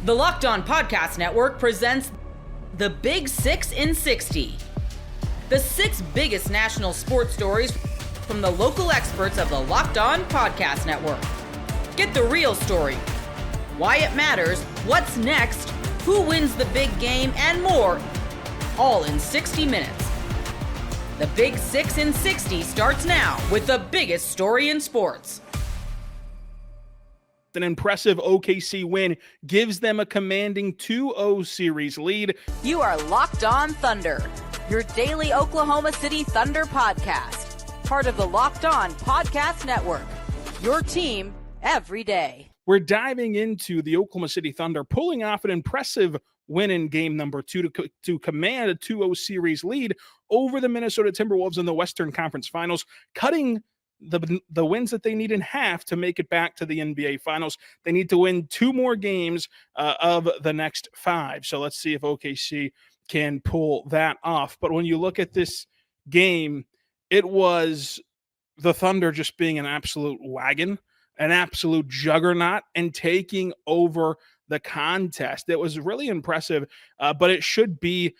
The Locked On Podcast Network presents the Big 6 in 60. The 6 biggest national sports stories from the local experts of the Locked On Podcast Network. Get the real story, why it matters, what's next, who wins the big game, and more, all in 60 minutes. The Big 6 in 60 starts now with the biggest story in sports. An impressive OKC win gives them a commanding 2-0 series lead. You are Locked On Thunder, your daily Oklahoma City Thunder podcast. Part of the Locked On Podcast Network, your team every day. We're diving into the Oklahoma City Thunder pulling off an impressive win in game number 2 to command a 2-0 series lead over the Minnesota Timberwolves in the Western Conference Finals, cutting the wins that they need in half to make it back to the NBA Finals. They need to win 2 more games of the next 5. So let's see if OKC can pull that off. But when you look at this game, it was the Thunder just being an absolute wagon, an absolute juggernaut, and taking over the contest. It was really impressive, but it should be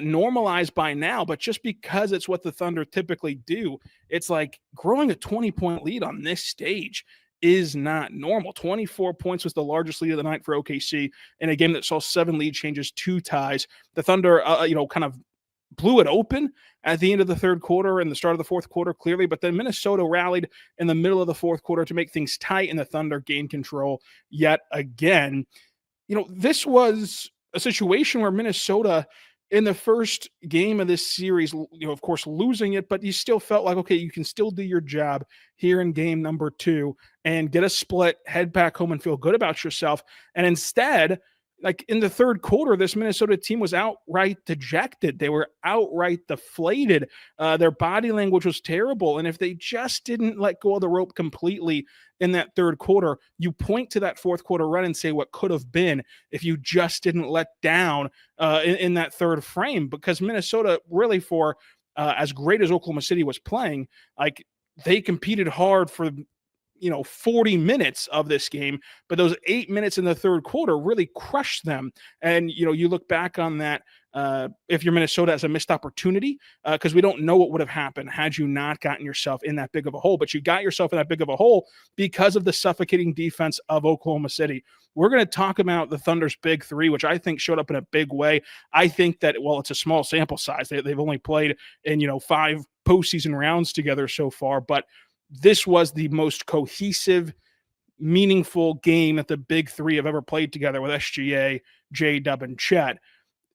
normalized by now. But just because it's what the Thunder typically do, it's like growing a 20-point lead on this stage is not normal. 24 points was the largest lead of the night for OKC in a game that saw 7 lead changes, 2 ties. The Thunder, kind of blew it open at the end of the third quarter and the start of the fourth quarter, clearly. But then Minnesota rallied in the middle of the fourth quarter to make things tight, and the Thunder gained control yet again. This was a situation where Minnesota, in the first game of this series, of course, losing it, but you still felt like, okay, you can still do your job here in game number 2 and get a split, head back home and feel good about yourself. And instead, like in the third quarter, this Minnesota team was outright dejected. They were outright deflated. Their body language was terrible. And if they just didn't let go of the rope completely in that third quarter, you point to that fourth quarter run and say what could have been if you just didn't let down in that third frame. Because Minnesota, really, for as great as Oklahoma City was playing, like they competed hard for 40 minutes of this game, but those 8 minutes in the third quarter really crushed them. And, you look back on that, if you're Minnesota, as a missed opportunity, because we don't know what would have happened had you not gotten yourself in that big of a hole, but you got yourself in that big of a hole because of the suffocating defense of Oklahoma City. We're going to talk about the Thunder's big 3, which I think showed up in a big way. I think that, well, it's a small sample size. They've only played in, 5 postseason rounds together so far, but this was the most cohesive, meaningful game that the big 3 have ever played together with SGA, J-Dub, and Chet.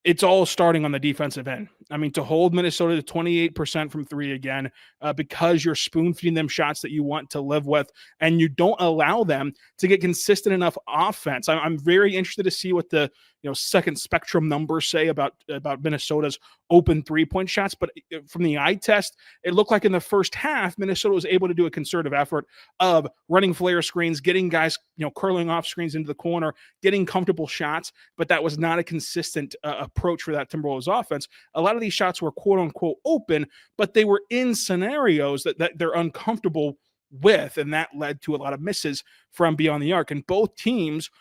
It's all starting on the defensive end. I mean, to hold Minnesota to 28% from 3 again, because you're spoon-feeding them shots that you want to live with, and you don't allow them to get consistent enough offense. I'm very interested to see what the second spectrum numbers say about Minnesota's open 3-point shots. But from the eye test, it looked like in the first half, Minnesota was able to do a concerted effort of running flare screens, getting guys curling off screens into the corner, getting comfortable shots. But that was not a consistent approach for that Timberwolves offense. A lot of these shots were quote unquote open, but they were in scenarios that they're uncomfortable with, and that led to a lot of misses from beyond the arc. And both teams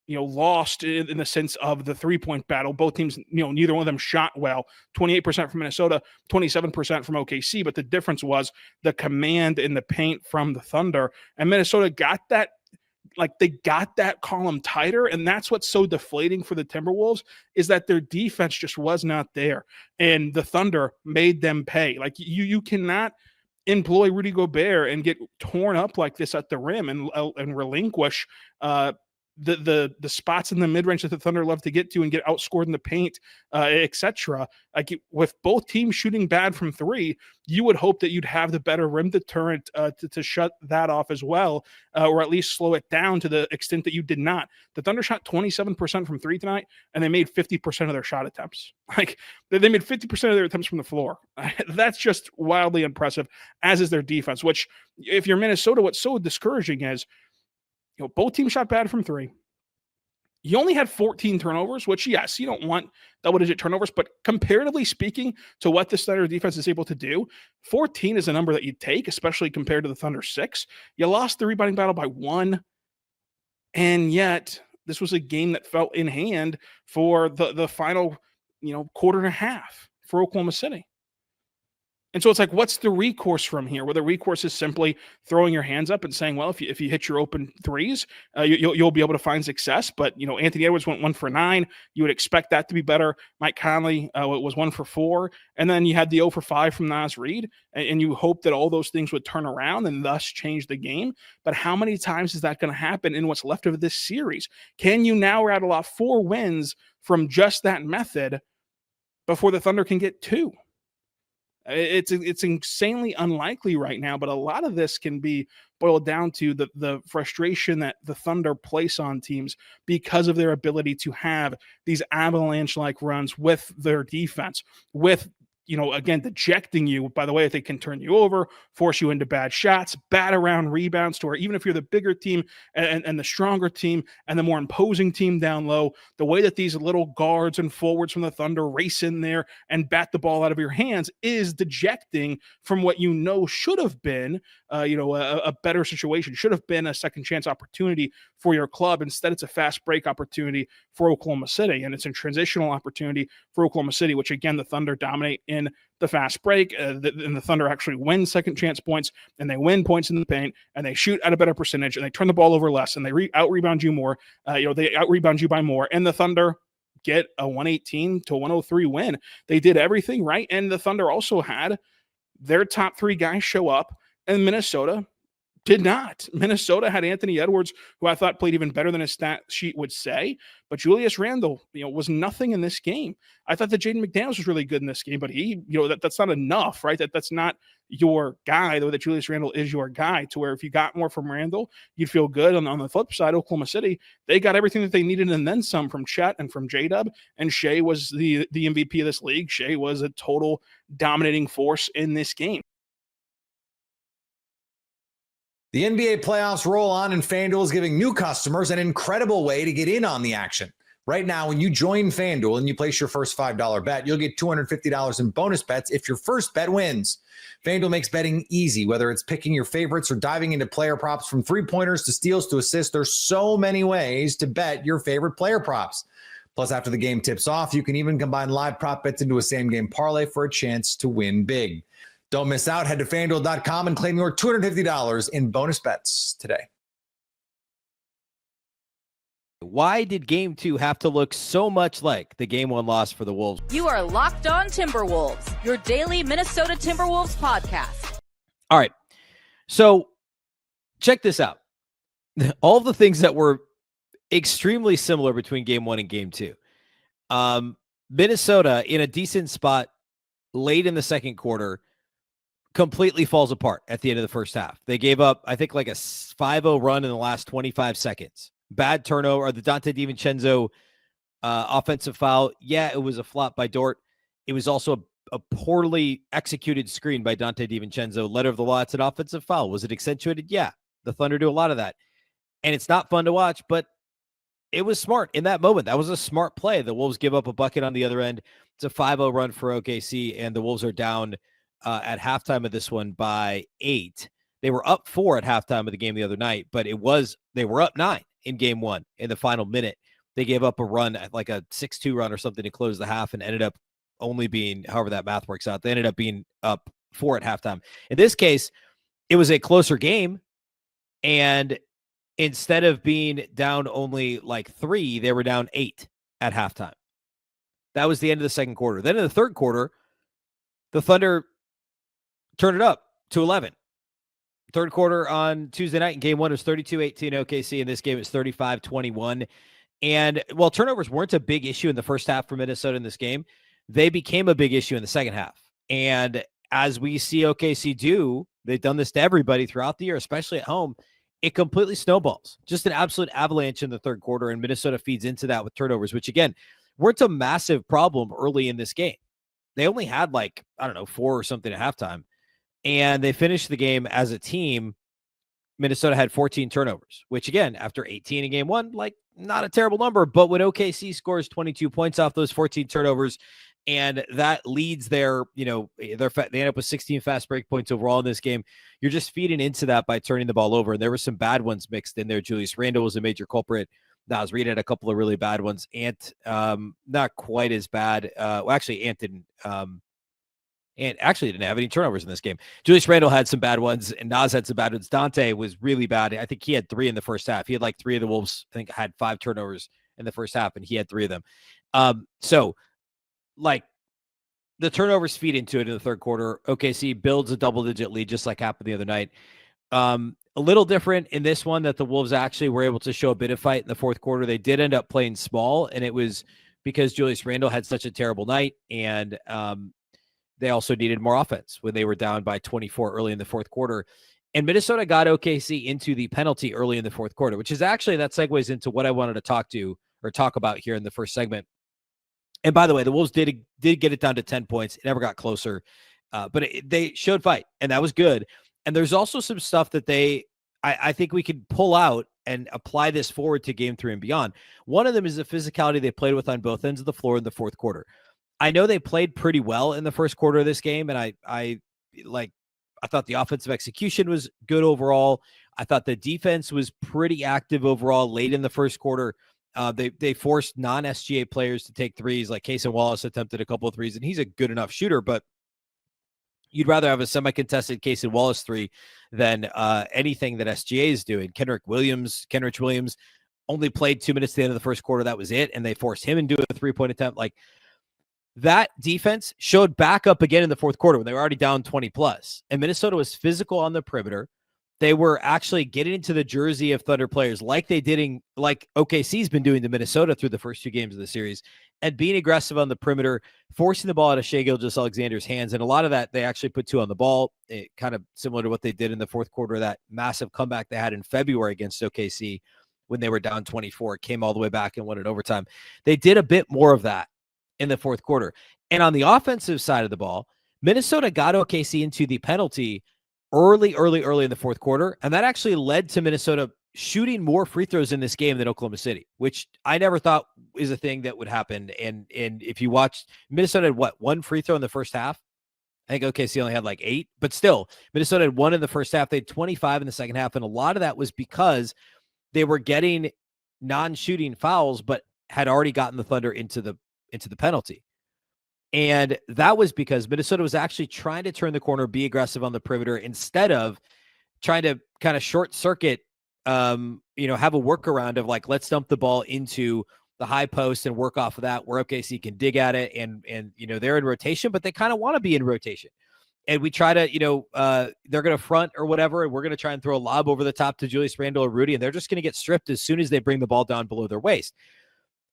lost in the sense of the 3-point battle. Both teams, neither one of them shot well. 28% from Minnesota, 27% from OKC. But the difference was the command in the paint from the Thunder. And Minnesota got that, they got that column tighter. And that's what's so deflating for the Timberwolves, is that their defense just was not there. And the Thunder made them pay. You cannot employ Rudy Gobert and get torn up like this at the rim and relinquish the spots in the mid-range that the Thunder love to get to and get outscored in the paint, etc. With both teams shooting bad from 3, you would hope that you'd have the better rim deterrent to shut that off as well, or at least slow it down to the extent that you did not. The Thunder shot 27% from 3 tonight, and they made 50% of their shot attempts. They made 50% of their attempts from the floor. That's just wildly impressive, as is their defense, which, if you're Minnesota, what's so discouraging is, both teams shot bad from 3. You only had 14 turnovers, which, yes, you don't want double-digit turnovers, but comparatively speaking to what the Thunder defense is able to do, 14 is a number that you take, especially compared to the Thunder 6. You lost the rebounding battle by 1, and yet this was a game that felt in hand for the final, quarter and a half for Oklahoma City. And so it's like, what's the recourse from here? Well, the recourse is simply throwing your hands up and saying, well, if you hit your open threes, you'll be able to find success. But, Anthony Edwards went 1 for 9. You would expect that to be better. Mike Conley was 1 for 4. And then you had the 0 for 5 from Naz Reid. And you hope that all those things would turn around and thus change the game. But how many times is that going to happen in what's left of this series? Can you now rattle off 4 wins from just that method before the Thunder can get 2? It's insanely unlikely right now, but a lot of this can be boiled down to the frustration that the Thunder place on teams because of their ability to have these avalanche-like runs with their defense, with again, dejecting you by the way that they can turn you over, force you into bad shots, bat around rebounds to where even if you're the bigger team and the stronger team and the more imposing team down low, the way that these little guards and forwards from the Thunder race in there and bat the ball out of your hands is dejecting from what should have been a better situation, should have been a second chance opportunity for your club. Instead, it's a fast break opportunity for Oklahoma City, and it's a transitional opportunity for Oklahoma City, which again, the Thunder dominate in the fast break, and the Thunder actually win second chance points, and they win points in the paint, and they shoot at a better percentage, and they turn the ball over less, and they out-rebound you more. They out-rebound you by more, and the Thunder get a 118 to 103 win. They did everything right, and the Thunder also had their top 3 guys show up, and Minnesota did not. Minnesota had Anthony Edwards, who I thought played even better than his stat sheet would say, but Julius Randle, was nothing in this game. I thought that Jaden McDaniels was really good in this game, but he, that's not enough, right? That's not your guy, the way that Julius Randle is your guy, to where if you got more from Randle, you'd feel good. On the flip side, Oklahoma City, they got everything that they needed and then some from Chet and from J-Dub, and Shea was the MVP of this league. Shea was a total dominating force in this game. The NBA playoffs roll on, and FanDuel is giving new customers an incredible way to get in on the action. Right now, when you join FanDuel and you place your first $5 bet, you'll get $250 in bonus bets if your first bet wins. FanDuel makes betting easy, whether it's picking your favorites or diving into player props from three-pointers to steals to assists. There's so many ways to bet your favorite player props. Plus, after the game tips off, you can even combine live prop bets into a same-game parlay for a chance to win big. Don't miss out. Head to FanDuel.com and claim your $250 in bonus bets today. Why did Game 2 have to look so much like the Game 1 loss for the Wolves? You are Locked On Timberwolves, your daily Minnesota Timberwolves podcast. All right. So check this out. All the things that were extremely similar between Game 1 and Game 2. Minnesota in a decent spot late in the second quarter completely falls apart at the end of the first half. They gave up, I think, like a 5-0 run in the last 25 seconds. Bad turnover, or the Dante DiVincenzo offensive foul. Yeah, it was a flop by Dort. It was also a poorly executed screen by Dante DiVincenzo. Letter of the law, it's an offensive foul. Was it accentuated? Yeah. The Thunder do a lot of that. And it's not fun to watch, but it was smart in that moment. That was a smart play. The Wolves give up a bucket on the other end. It's a 5-0 run for OKC, and the Wolves are down at halftime of this one by 8. They were up 4 at halftime of the game the other night, but they were up 9 in Game 1 in the final minute. They gave up a run, like a 6-2 run or something, to close the half, and ended up only being, however that math works out, they ended up being up 4 at halftime. In this case, it was a closer game, and instead of being down only like 3, they were down 8 at halftime. That was the end of the second quarter. Then in the third quarter, the Thunder turned it up to 11. Third quarter on Tuesday night in Game 1 was 32-18 OKC. In this game, it's 35-21. And while turnovers weren't a big issue in the first half for Minnesota in this game, they became a big issue in the second half. And as we see OKC do, they've done this to everybody throughout the year, especially at home, it completely snowballs. Just an absolute avalanche in the third quarter, and Minnesota feeds into that with turnovers, which, again, weren't a massive problem early in this game. They only had 4 or something at halftime. And they finished the game as a team. Minnesota had 14 turnovers, which, again, after 18 in Game 1, not a terrible number. But when OKC scores 22 points off those 14 turnovers, and that leads they end up with 16 fast break points overall in this game, you're just feeding into that by turning the ball over. And there were some bad ones mixed in there. Julius Randle was a major culprit. Nas Reed had a couple of really bad ones. Ant, not quite as bad. Well, actually, Ant didn't. And actually didn't have any turnovers in this game. Julius Randle had some bad ones, and Nas had some bad ones. Dante was really bad. I think he had 3 in the first half. He had like 3 of the Wolves, I think, had 5 turnovers in the first half, and he had 3 of them. So, like, the turnovers feed into it in the third quarter. OKC builds a double-digit lead, just like happened the other night. A little different in this one that the Wolves actually were able to show a bit of fight in the fourth quarter. They did end up playing small, and it was because Julius Randle had such a terrible night, and they also needed more offense when they were down by 24 early in the fourth quarter. And Minnesota got OKC into the penalty early in the fourth quarter, which is actually, that segues into what I wanted to talk about here in the first segment. And by the way, the Wolves did get it down to 10 points. It never got closer, but they showed fight, and that was good. And there's also some stuff that I think we could pull out and apply this forward to game 3 and beyond. One of them is the physicality they played with on both ends of the floor in the fourth quarter. I know they played pretty well in the first quarter of this game, and I thought the offensive execution was good overall. I thought the defense was pretty active overall late in the first quarter. They forced non-SGA players to take threes, like Cason Wallace attempted a couple of threes, and he's a good enough shooter, but you'd rather have a semi-contested Cason Wallace 3 than anything that SGA is doing. Kenrich Williams only played 2 minutes at the end of the first quarter. That was it, and they forced him into a 3-point attempt. Like, that defense showed back up again in the fourth quarter when they were already down 20 plus. And Minnesota was physical on the perimeter. They were actually getting into the jersey of Thunder players like OKC's been doing to Minnesota through the first 2 games of the series, and being aggressive on the perimeter, forcing the ball out of Shai Gilgeous-Alexander's hands. And a lot of that, they actually put 2 on the ball, kind of similar to what they did in the fourth quarter, that massive comeback they had in February against OKC when they were down 24, came all the way back and won in overtime. They did a bit more of that in the fourth quarter. And on the offensive side of the ball, Minnesota got OKC into the penalty early in the fourth quarter. And that actually led to Minnesota shooting more free throws in this game than Oklahoma City, which I never thought is a thing that would happen. And if you watched, Minnesota had 1 free throw in the first half. I think OKC only had like 8, but still Minnesota had 1 in the first half. They had 25 in the second half. And a lot of that was because they were getting non-shooting fouls, but had already gotten the Thunder into the penalty. And that was because Minnesota was actually trying to turn the corner, be aggressive on the perimeter, instead of trying to kind of short circuit, have a workaround of like, let's dump the ball into the high post and work off of that, where OKC can dig at it. And they're in rotation, but they kind of want to be in rotation. And we try to, they're going to front or whatever, and we're going to try and throw a lob over the top to Julius Randle or Rudy, and they're just going to get stripped as soon as they bring the ball down below their waist.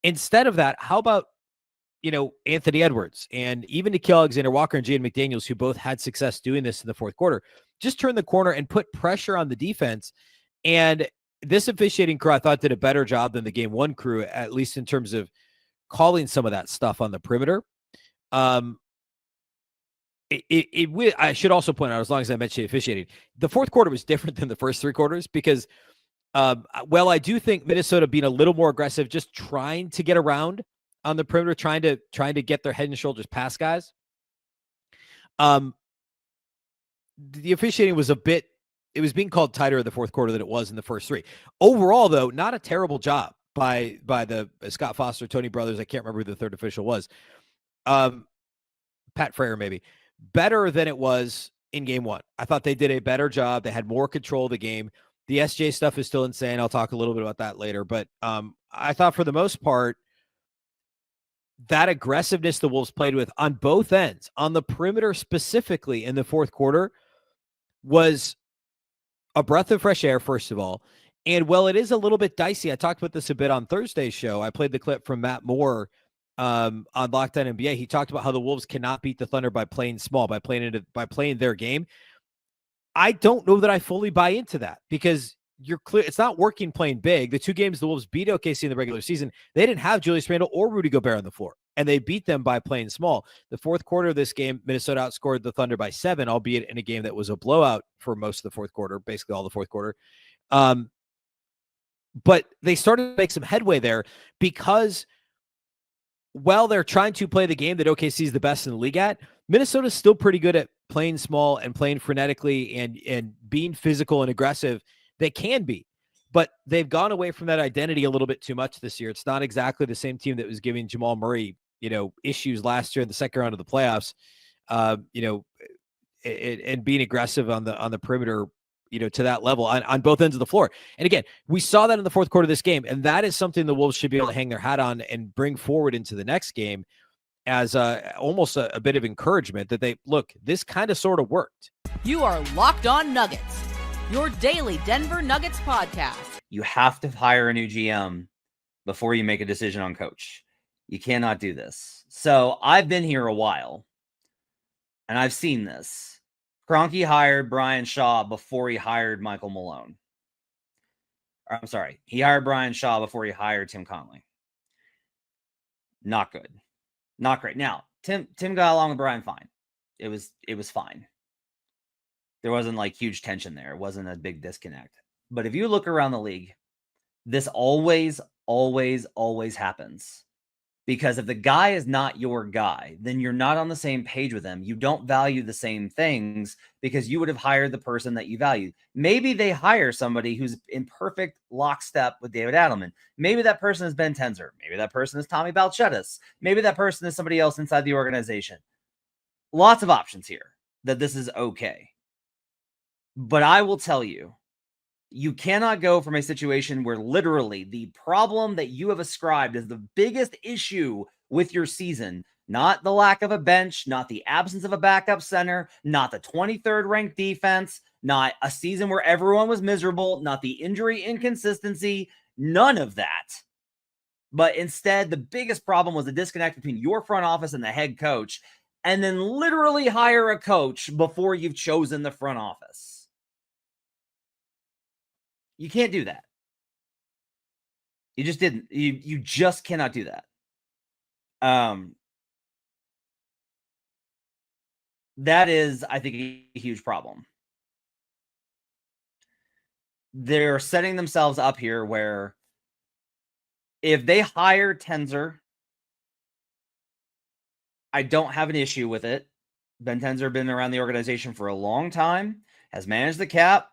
Instead of that, how about, Anthony Edwards and even Nickeil Alexander-Walker and Jaden McDaniels, who both had success doing this in the fourth quarter, just turn the corner and put pressure on the defense. And this officiating crew, I thought, did a better job than the game 1 crew, at least in terms of calling some of that stuff on the perimeter. I should also point out, as long as I mentioned officiating, the fourth quarter was different than the first 3 quarters because, I do think Minnesota being a little more aggressive, just trying to get around on the perimeter, trying to get their head and shoulders past guys. The officiating was it was being called tighter in the fourth quarter than it was in the first 3. Overall, though, not a terrible job by the Scott Foster, Tony Brothers. I can't remember who the third official was. Pat Frayer, maybe. Better than it was in game 1. I thought they did a better job. They had more control of the game. The SJ stuff is still insane. I'll talk a little bit about that later. But I thought for the most part, that aggressiveness the Wolves played with on both ends, on the perimeter specifically in the fourth quarter, was a breath of fresh air, first of all. And while it is a little bit dicey, I talked about this a bit on Thursday's show. I played the clip from Matt Moore on Locked On NBA. He talked about how the Wolves cannot beat the Thunder by playing small, by playing their game. I don't know that I fully buy into that, because you're clear it's not working playing big. The 2 games the Wolves beat OKC in the regular season, they didn't have Julius Randle or Rudy Gobert on the floor, and they beat them by playing small. The fourth quarter of this game, Minnesota outscored the Thunder by 7, albeit in a game that was a blowout for most of the fourth quarter, basically all the fourth quarter. But they started to make some headway there, because while they're trying to play the game that OKC is the best in the league at, Minnesota's still pretty good at playing small and playing frenetically and being physical and aggressive. They can be, but they've gone away from that identity a little bit too much this year. It's not exactly the same team that was giving Jamal Murray, issues last year in the second round of the playoffs, and being aggressive on the perimeter, to that level on both ends of the floor. And again, we saw that in the fourth quarter of this game, and that is something the Wolves should be able to hang their hat on and bring forward into the next game as almost a bit of encouragement that this kind of sort of worked. You are Locked On Nuggets, your daily Denver Nuggets podcast. You have to hire a new GM before you make a decision on coach. You cannot do this. So I've been here a while, and I've seen this. Kroenke hired Brian Shaw before he hired Michael Malone. I'm sorry. He hired Brian Shaw before he hired Tim Connelly. Not good. Not great. Now, Tim got along with Brian fine. It was fine. There wasn't like huge tension there. It wasn't a big disconnect. But if you look around the league, this always happens. Because if the guy is not your guy, then you're not on the same page with him. You don't value the same things because you would have hired the person that you value. Maybe they hire somebody who's in perfect lockstep with David Adelman. Maybe that person is Ben Tenzer. Maybe that person is Tommy Balchetis. Maybe that person is somebody else inside the organization. Lots of options here that this is okay. But I will tell you, you cannot go from a situation where literally the problem that you have ascribed as the biggest issue with your season, not the lack of a bench, not the absence of a backup center, not the 23rd ranked defense, not a season where everyone was miserable, not the injury inconsistency, none of that. But instead, the biggest problem was the disconnect between your front office and the head coach, and then literally hire a coach before you've chosen the front office. You can't do that. You just didn't. You just cannot do that. That is, I think, a huge problem. They're setting themselves up here where if they hire Tenzer, I don't have an issue with it. Ben Tenzer been around the organization for a long time, has managed the cap,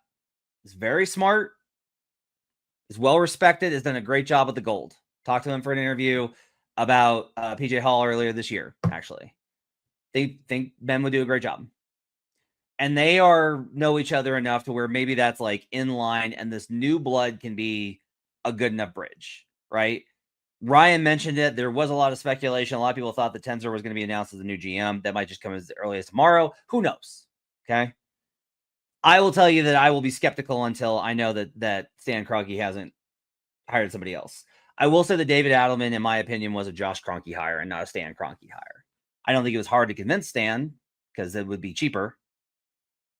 is very smart, is well respected, has done a great job with the gold. Talked to him for an interview about PJ Hall earlier this year, actually. They think Ben would do a great job. And they know each other enough to where maybe that's like in line and this new blood can be a good enough bridge, right? Ryan mentioned it. There was a lot of speculation. A lot of people thought that Tenzer was going to be announced as the new GM. That might just come as early as tomorrow. Who knows? Okay. I will tell you that I will be skeptical until I know that Stan Kroenke hasn't hired somebody else. I will say that David Adelman, in my opinion, was a Josh Kroenke hire and not a Stan Kroenke hire. I don't think it was hard to convince Stan because it would be cheaper.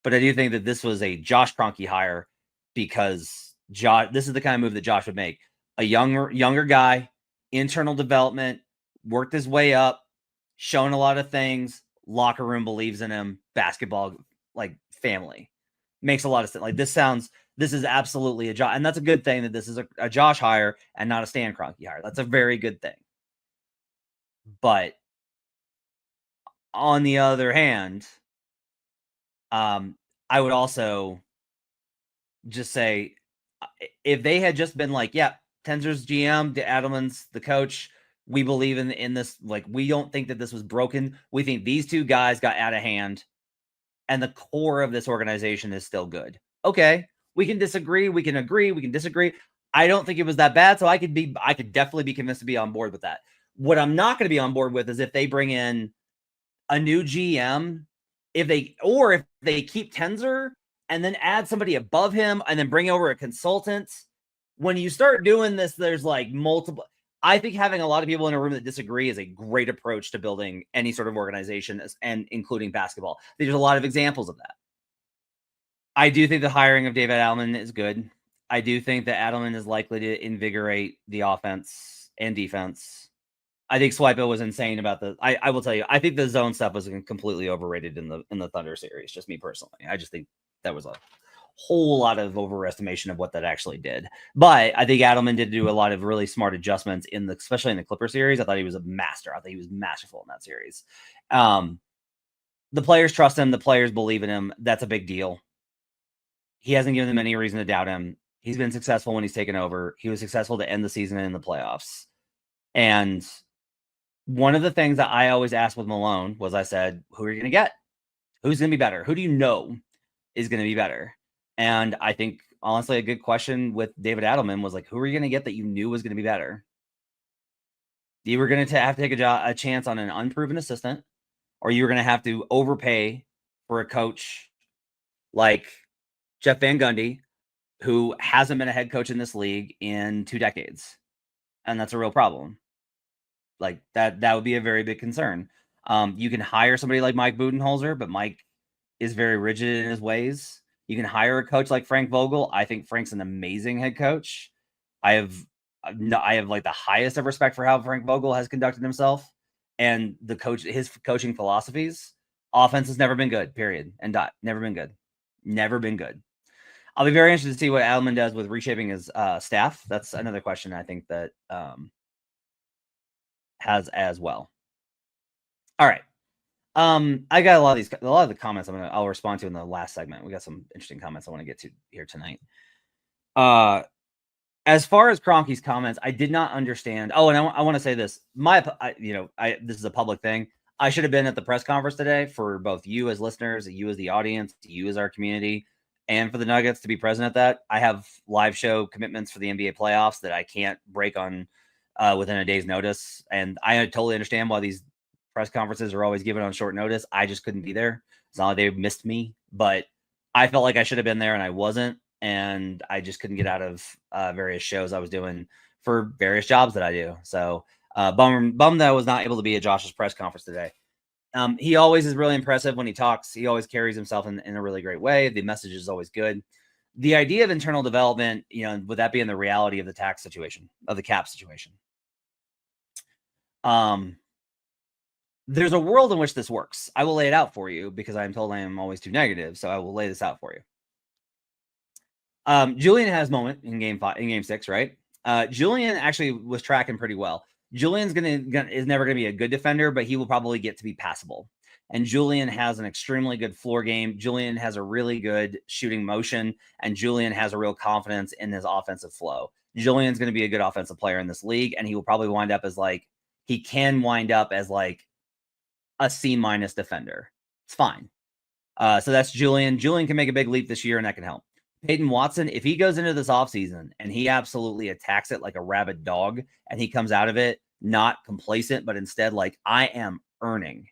But I do think that this was a Josh Kroenke hire because this is the kind of move that Josh would make. A younger guy, internal development, worked his way up, shown a lot of things, locker room believes in him, basketball, like family. Makes a lot of sense. Like this is absolutely a Josh, and that's a good thing that this is a Josh hire and not a Stan Kroenke hire. That's a very good thing. But on the other hand, I would also just say if they had just been like, yeah, Tenzer's GM, Adelman's the coach, we believe in this, like we don't think that this was broken. We think these two guys got out of hand and the core of this organization is still good. Okay, we can disagree, we can agree, we can disagree. I don't think it was that bad, so I could definitely be convinced to be on board with that. What I'm not going to be on board with is if they bring in a new GM, if they keep Tenzer and then add somebody above him and then bring over a consultant. When you start doing this, there's like multiple. I think having a lot of people in a room that disagree is a great approach to building any sort of organization, and including basketball. There's a lot of examples of that. I do think the hiring of David Adelman is good. I do think that Adelman is likely to invigorate the offense and defense. I think Swipa was insane about I will tell you, I think the zone stuff was completely overrated in the Thunder series, just me personally. I just think that was a whole lot of overestimation of what that actually did. But I think Adelman did do a lot of really smart adjustments especially in the Clipper series. I thought he was a master. I think he was masterful in that series. The players trust him. The players believe in him. That's a big deal. He hasn't given them any reason to doubt him. He's been successful when he's taken over. He was successful to end the season and in the playoffs. And one of the things that I always asked with Malone was, I said, who are you going to get? Who's going to be better? Who do you know is going to be better? And I think, honestly, a good question with David Adelman was like, who are you going to get that you knew was going to be better? You were going to have to take a chance on an unproven assistant, or you were going to have to overpay for a coach like Jeff Van Gundy, who hasn't been a head coach in this league in 2 decades. And that's a real problem. Like that would be a very big concern. You can hire somebody like Mike Budenholzer, but Mike is very rigid in his ways. You can hire a coach like Frank Vogel. I think Frank's an amazing head coach. I have like the highest of respect for how Frank Vogel has conducted himself and his coaching philosophies. Offense has never been good, period. And dot. Never been good. Never been good. I'll be very interested to see what Adelman does with reshaping his staff. That's another question I think that has as well. All right. I got a lot of the comments I'll respond to in the last segment. We got some interesting comments I want to get to here tonight. As far as Kroenke's comments, I did not understand. Oh, and I want to say this. This is a public thing. I should have been at the press conference today for both you as listeners, you as the audience, you as our community, and for the Nuggets to be present at that. I have live show commitments for the NBA playoffs that I can't break on within a day's notice. And I totally understand why these press conferences are always given on short notice. I just couldn't be there. It's not like they missed me, but I felt like I should have been there and I wasn't. And I just couldn't get out of various shows I was doing for various jobs that I do. So bummed that I was not able to be at Josh's press conference today. He always is really impressive when he talks. He always carries himself in a really great way. The message is always good. The idea of internal development, would that be in the reality of the tax situation, of the cap situation? There's a world in which this works. I will lay it out for you because I am told I am always too negative. So I will lay this out for you. Julian has moment in game 6, right? Julian actually was tracking pretty well. Julian's is never going to be a good defender, but he will probably get to be passable. And Julian has an extremely good floor game. Julian has a really good shooting motion, and Julian has a real confidence in his offensive flow. Julian's going to be a good offensive player in this league, and he will probably wind up as a C- defender. It's fine. So that's Julian. Julian can make a big leap this year, and that can help. Peyton Watson, if he goes into this offseason and he absolutely attacks it like a rabid dog and he comes out of it not complacent, but instead like, I am earning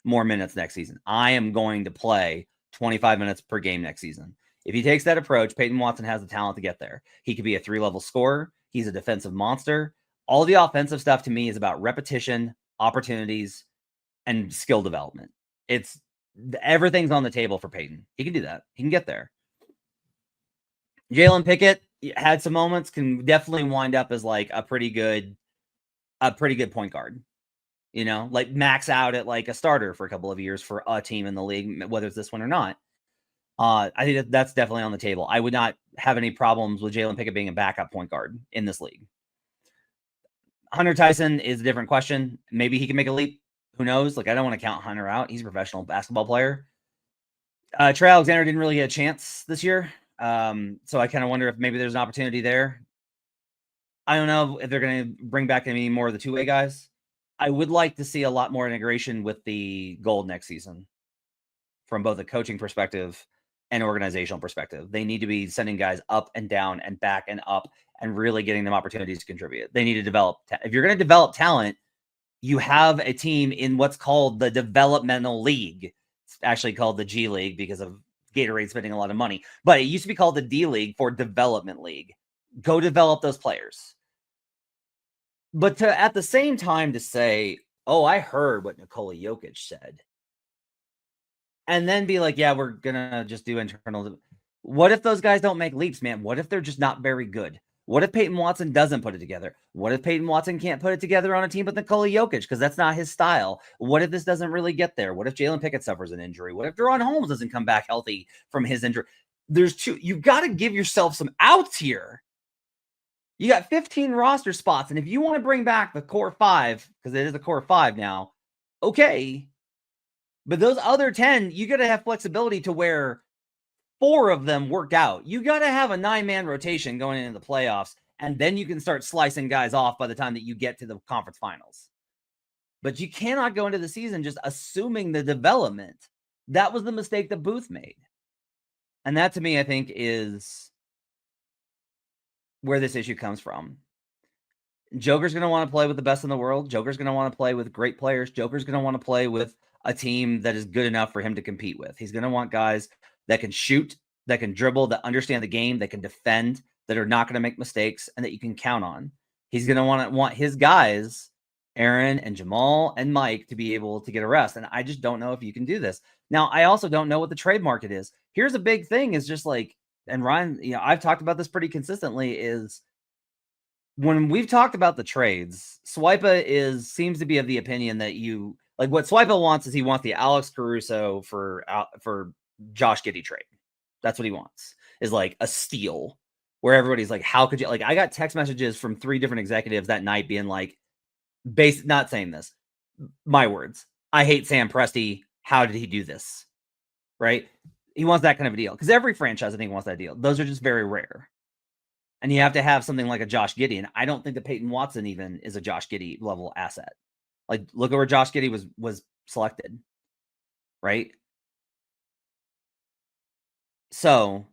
more minutes next season. I am going to play 25 minutes per game next season. If he takes that approach, Peyton Watson has the talent to get there. He could be a 3-level scorer. He's a defensive monster. All the offensive stuff to me is about repetition, opportunities, and skill development. Everything's on the table for Peyton. He can do that. He can get there. Jalen Pickett had some moments, can definitely wind up as like a pretty good point guard, like max out at like a starter for a couple of years for a team in the league, whether it's this one or not. I think that's definitely on the table. I would not have any problems with Jalen Pickett being a backup point guard in this league. Hunter Tyson is a different question. Maybe he can make a leap. Who knows? Like, I don't want to count Hunter out. He's a professional basketball player. Trey Alexander didn't really get a chance this year. So I kind of wonder if maybe there's an opportunity there. I don't know if they're going to bring back any more of the two-way guys. I would like to see a lot more integration with the Gold next season from both a coaching perspective and organizational perspective. They need to be sending guys up and down and back and up and really getting them opportunities to contribute. They need to develop. If you're going to develop talent, you have a team in what's called the developmental league. It's actually called the G League because of Gatorade spending a lot of money, but it used to be called the D League for Development League. Go develop those players. But at the same time to say, oh, I heard what Nikola Jokic said. And then be like, yeah, we're going to just do internal. What if those guys don't make leaps, man? What if they're just not very good? What if Peyton Watson doesn't put it together? What if Peyton Watson can't put it together on a team with Nikola Jokic because that's not his style? What if this doesn't really get there? What if Jalen Pickett suffers an injury? What if Deron Holmes doesn't come back healthy from his injury? You got to give yourself some outs here. You got 15 roster spots, and if you want to bring back the core 5, because it is a core 5 now, okay. But those other 10, you got to have flexibility to where 4 of them work out. You got to have a 9-man rotation going into the playoffs, and then you can start slicing guys off by the time that you get to the conference finals. But you cannot go into the season just assuming the development. That was the mistake that Booth made. And that, to me, I think, is where this issue comes from. Joker's going to want to play with the best in the world. Joker's going to want to play with great players. Joker's going to want to play with a team that is good enough for him to compete with. He's going to want guys that can shoot, that can dribble, that understand the game, that can defend, that are not going to make mistakes, and that you can count on. He's going to want his guys, Aaron and Jamal and Mike, to be able to get a rest. And I just don't know if you can do this. Now, I also don't know what the trade market is. Here's a big thing is just like, and Ryan, I've talked about this pretty consistently, is when we've talked about the trades, Swipa seems to be of the opinion that what Swipa wants is he wants the Alex Caruso for Josh Giddey trade. That's what he wants, is like a steal where everybody's like, how could you, like, I got text messages from 3 different executives that night being like, not saying this, my words, I hate Sam Presti. How did he do this? Right? He wants that kind of a deal because every franchise, I think, wants that deal. Those are just very rare. And you have to have something like a Josh Giddey. And I don't think that Peyton Watson even is a Josh Giddey level asset. Like, look at where Josh Giddey was selected. Right? So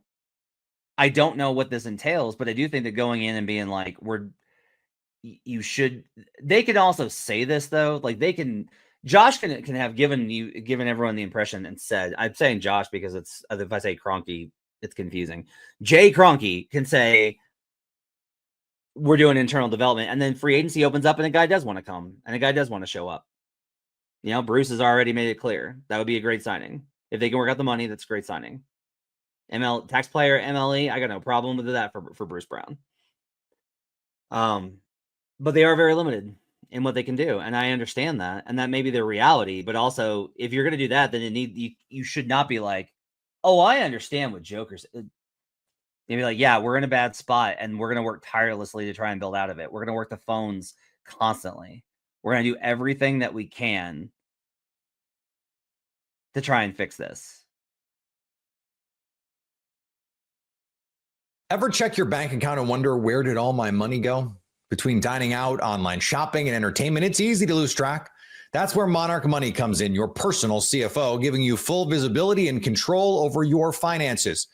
I don't know what this entails, but I do think that going in and being like, they could also say this though. Like Josh can have given everyone the impression and said, I'm saying Josh because if I say Kroenke, it's confusing. Jay Kroenke can say, we're doing internal development, and then free agency opens up and a guy does want to come and a guy does want to show up. Bruce has already made it clear. That would be a great signing. If they can work out the money, that's a great signing. Tax player, MLE, I got no problem with that for Bruce Brown. But they are very limited in what they can do. And I understand that. And that may be the reality. But also, if you're going to do that, then you should not be like, oh, I understand what Joker's. You'd be like, yeah, we're in a bad spot and we're going to work tirelessly to try and build out of it. We're going to work the phones constantly. We're going to do everything that we can to try and fix this. Ever check your bank account and wonder, where did all my money go? Between dining out, online shopping, and entertainment, it's easy to lose track. That's where Monarch Money comes in, your personal CFO, giving you full visibility and control over your finances.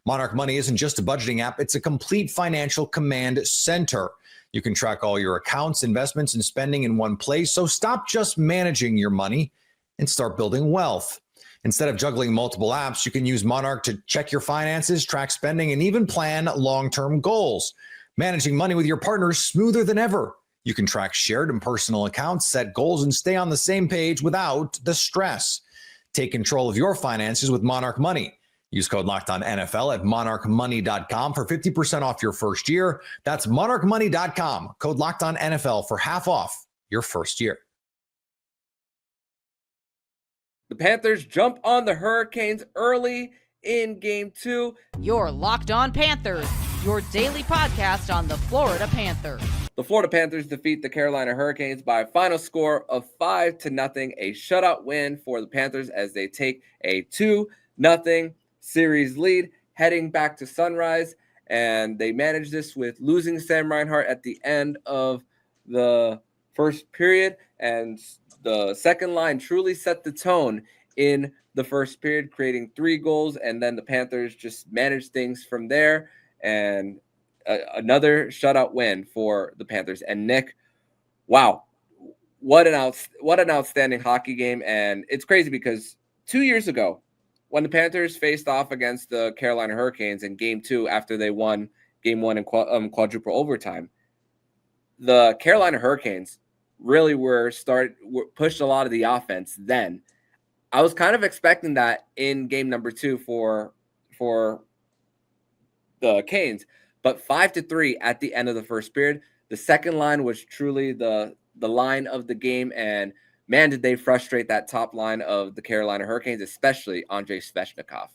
Monarch Money isn't just a budgeting app, it's a complete financial command center. You can track all your accounts, investments, and spending in one place, so stop just managing your money and start building wealth. Instead of juggling multiple apps, you can use Monarch to check your finances, track spending, and even plan long-term goals. Managing money with your partner is smoother than ever. You can track shared and personal accounts, set goals, and stay on the same page without the stress. Take control of your finances with Monarch Money. Use code LOCKEDONNFL at monarchmoney.com for 50% off your first year. That's monarchmoney.com. Code LOCKEDONNFL for half off your first year. The Panthers jump on the Hurricanes early in Game 2. Your Locked On Panthers, your daily podcast on the Florida Panthers. The Florida Panthers defeat the Carolina Hurricanes by a final score of 5-0, a shutout win for the Panthers as they take a 2-0 series lead heading back to Sunrise. And they managed this with losing Sam Reinhart at the end of the first period. And the second line truly set the tone in the first period, creating 3 goals. And then the Panthers just managed things from there. And another shutout win for the Panthers. And Nick, wow, what an outstanding hockey game. And it's crazy because 2 years ago, when the Panthers faced off against the Carolina Hurricanes in Game 2 after they won Game 1 in quadruple overtime, the Carolina Hurricanes really pushed a lot of the offense then. I was kind of expecting that in game number 2 for the Canes, but 5-3 at the end of the first period. The second line was truly the line of the game, and man, did they frustrate that top line of the Carolina Hurricanes, especially Andrei Svechnikov.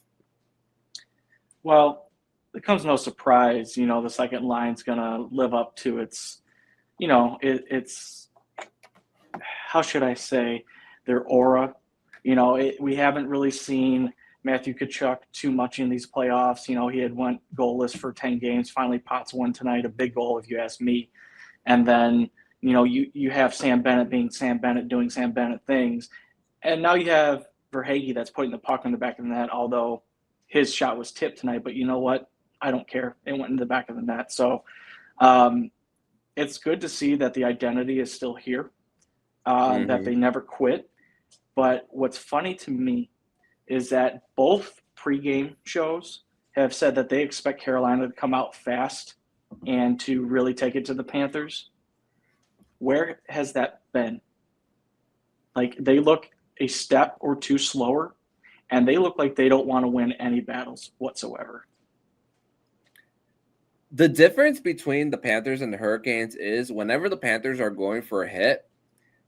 Well, it comes no surprise, the second line's going to live up to its, it's how should I say, their aura. We haven't really seen Matthew Tkachuk too much in these playoffs. You know, he had went goalless for 10 games. Finally, Potts won tonight, a big goal if you ask me. And then, you know, you have Sam Bennett being Sam Bennett doing Sam Bennett things. And now you have Verhaeghe that's putting the puck in the back of the net, although his shot was tipped tonight. But you know what? I don't care. It went in the back of the net. So it's good to see that the identity is still here, that they never quit. But what's funny to me is that both pregame shows have said that they expect Carolina to come out fast and to really take it to the Panthers. Where has that been? Like, they look a step or two slower, and they look like they don't want to win any battles whatsoever. The difference between the Panthers and the Hurricanes is whenever the Panthers are going for a hit,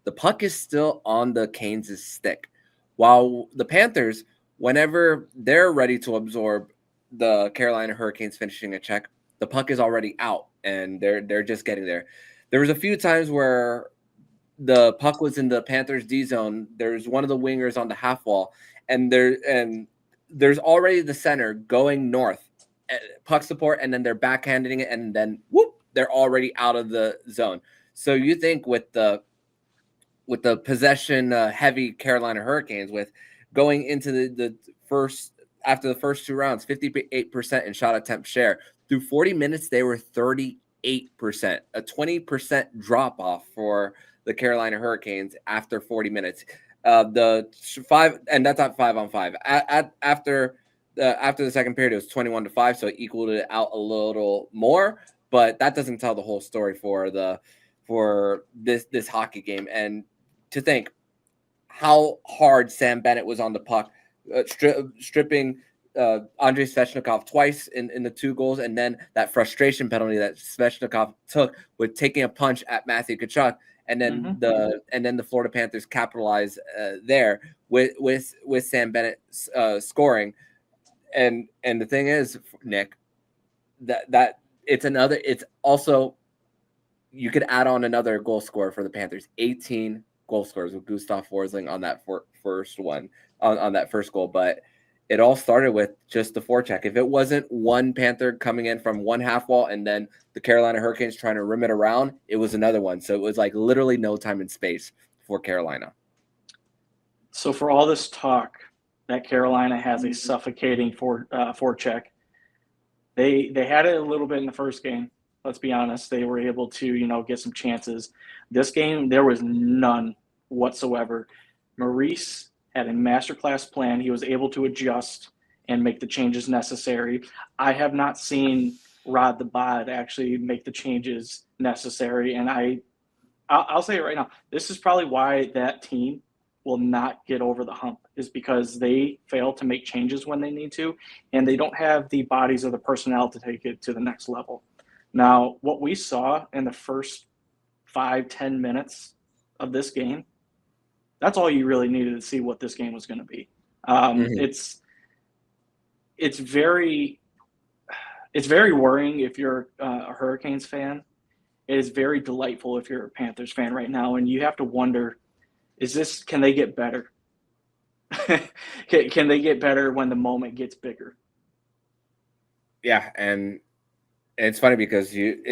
the puck is still on the Canes' stick. While the Panthers, whenever they're ready to absorb the Carolina Hurricanes finishing a check, the puck is already out, and they're just getting there. There was a few times where the puck was in the Panthers' D zone. There's one of the wingers on the half wall, and there's already the center going north, puck support, and then they're backhanding it, and then whoop, they're already out of the zone. So you think with the possession heavy Carolina Hurricanes, with going into the first, after the first 2 rounds, 58% in shot attempt share, through 40 minutes they were 38%, a 20% drop off for the Carolina Hurricanes after 40 minutes. The 5, and that's at 5-on-5. After the second period, it was 21-5, so it equaled it out a little more. But that doesn't tell the whole story for this hockey game. And to think how hard Sam Bennett was on the puck, stripping Andrei Svechnikov twice in the 2 goals, and then that frustration penalty that Svechnikov took with taking a punch at Matthew Tkachuk, and then the Florida Panthers capitalize there with Sam Bennett scoring. And the thing is, Nick, that it's also, you could add on another goal scorer for the Panthers. 18 goal scorers with Gustav Forsling on that first one, on that first goal. But it all started with just the forecheck. If it wasn't one Panther coming in from one half wall and then the Carolina Hurricanes trying to rim it around, it was another one. So it was like literally no time and space for Carolina. So for all this talk that Carolina has a suffocating forecheck, they had it a little bit in the first game. Let's be honest. They were able to, get some chances. This game, there was none whatsoever. Maurice had a masterclass plan. He was able to adjust and make the changes necessary. I have not seen Rod the Bod actually make the changes necessary. And I'll say it right now. This is probably why that team will not get over the hump, is because they fail to make changes when they need to, and they don't have the bodies or the personnel to take it to the next level. Now, what we saw in the first 5-10 minutes of this game, that's all you really needed to see what this game was going to be. It's very worrying if you're a Hurricanes fan. It is very delightful if you're a Panthers fan right now, and you have to wonder, can they get better? Can they get better when the moment gets bigger? Yeah, and it's funny because you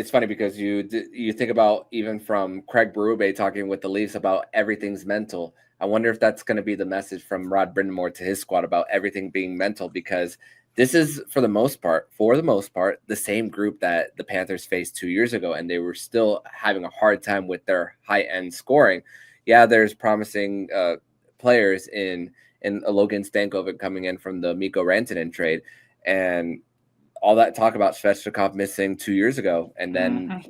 think about, even from Craig Berube talking with the Leafs about everything's mental. I wonder if that's going to be the message from Rod Brind'Amour to his squad about everything being mental, because this is for the most part, the same group that the Panthers faced 2 years ago, and they were still having a hard time with their high-end scoring. Yeah, there's promising players in Logan Stankovic coming in from the Mikko Rantanen trade, and all that talk about Svechnikov missing 2 years ago, and then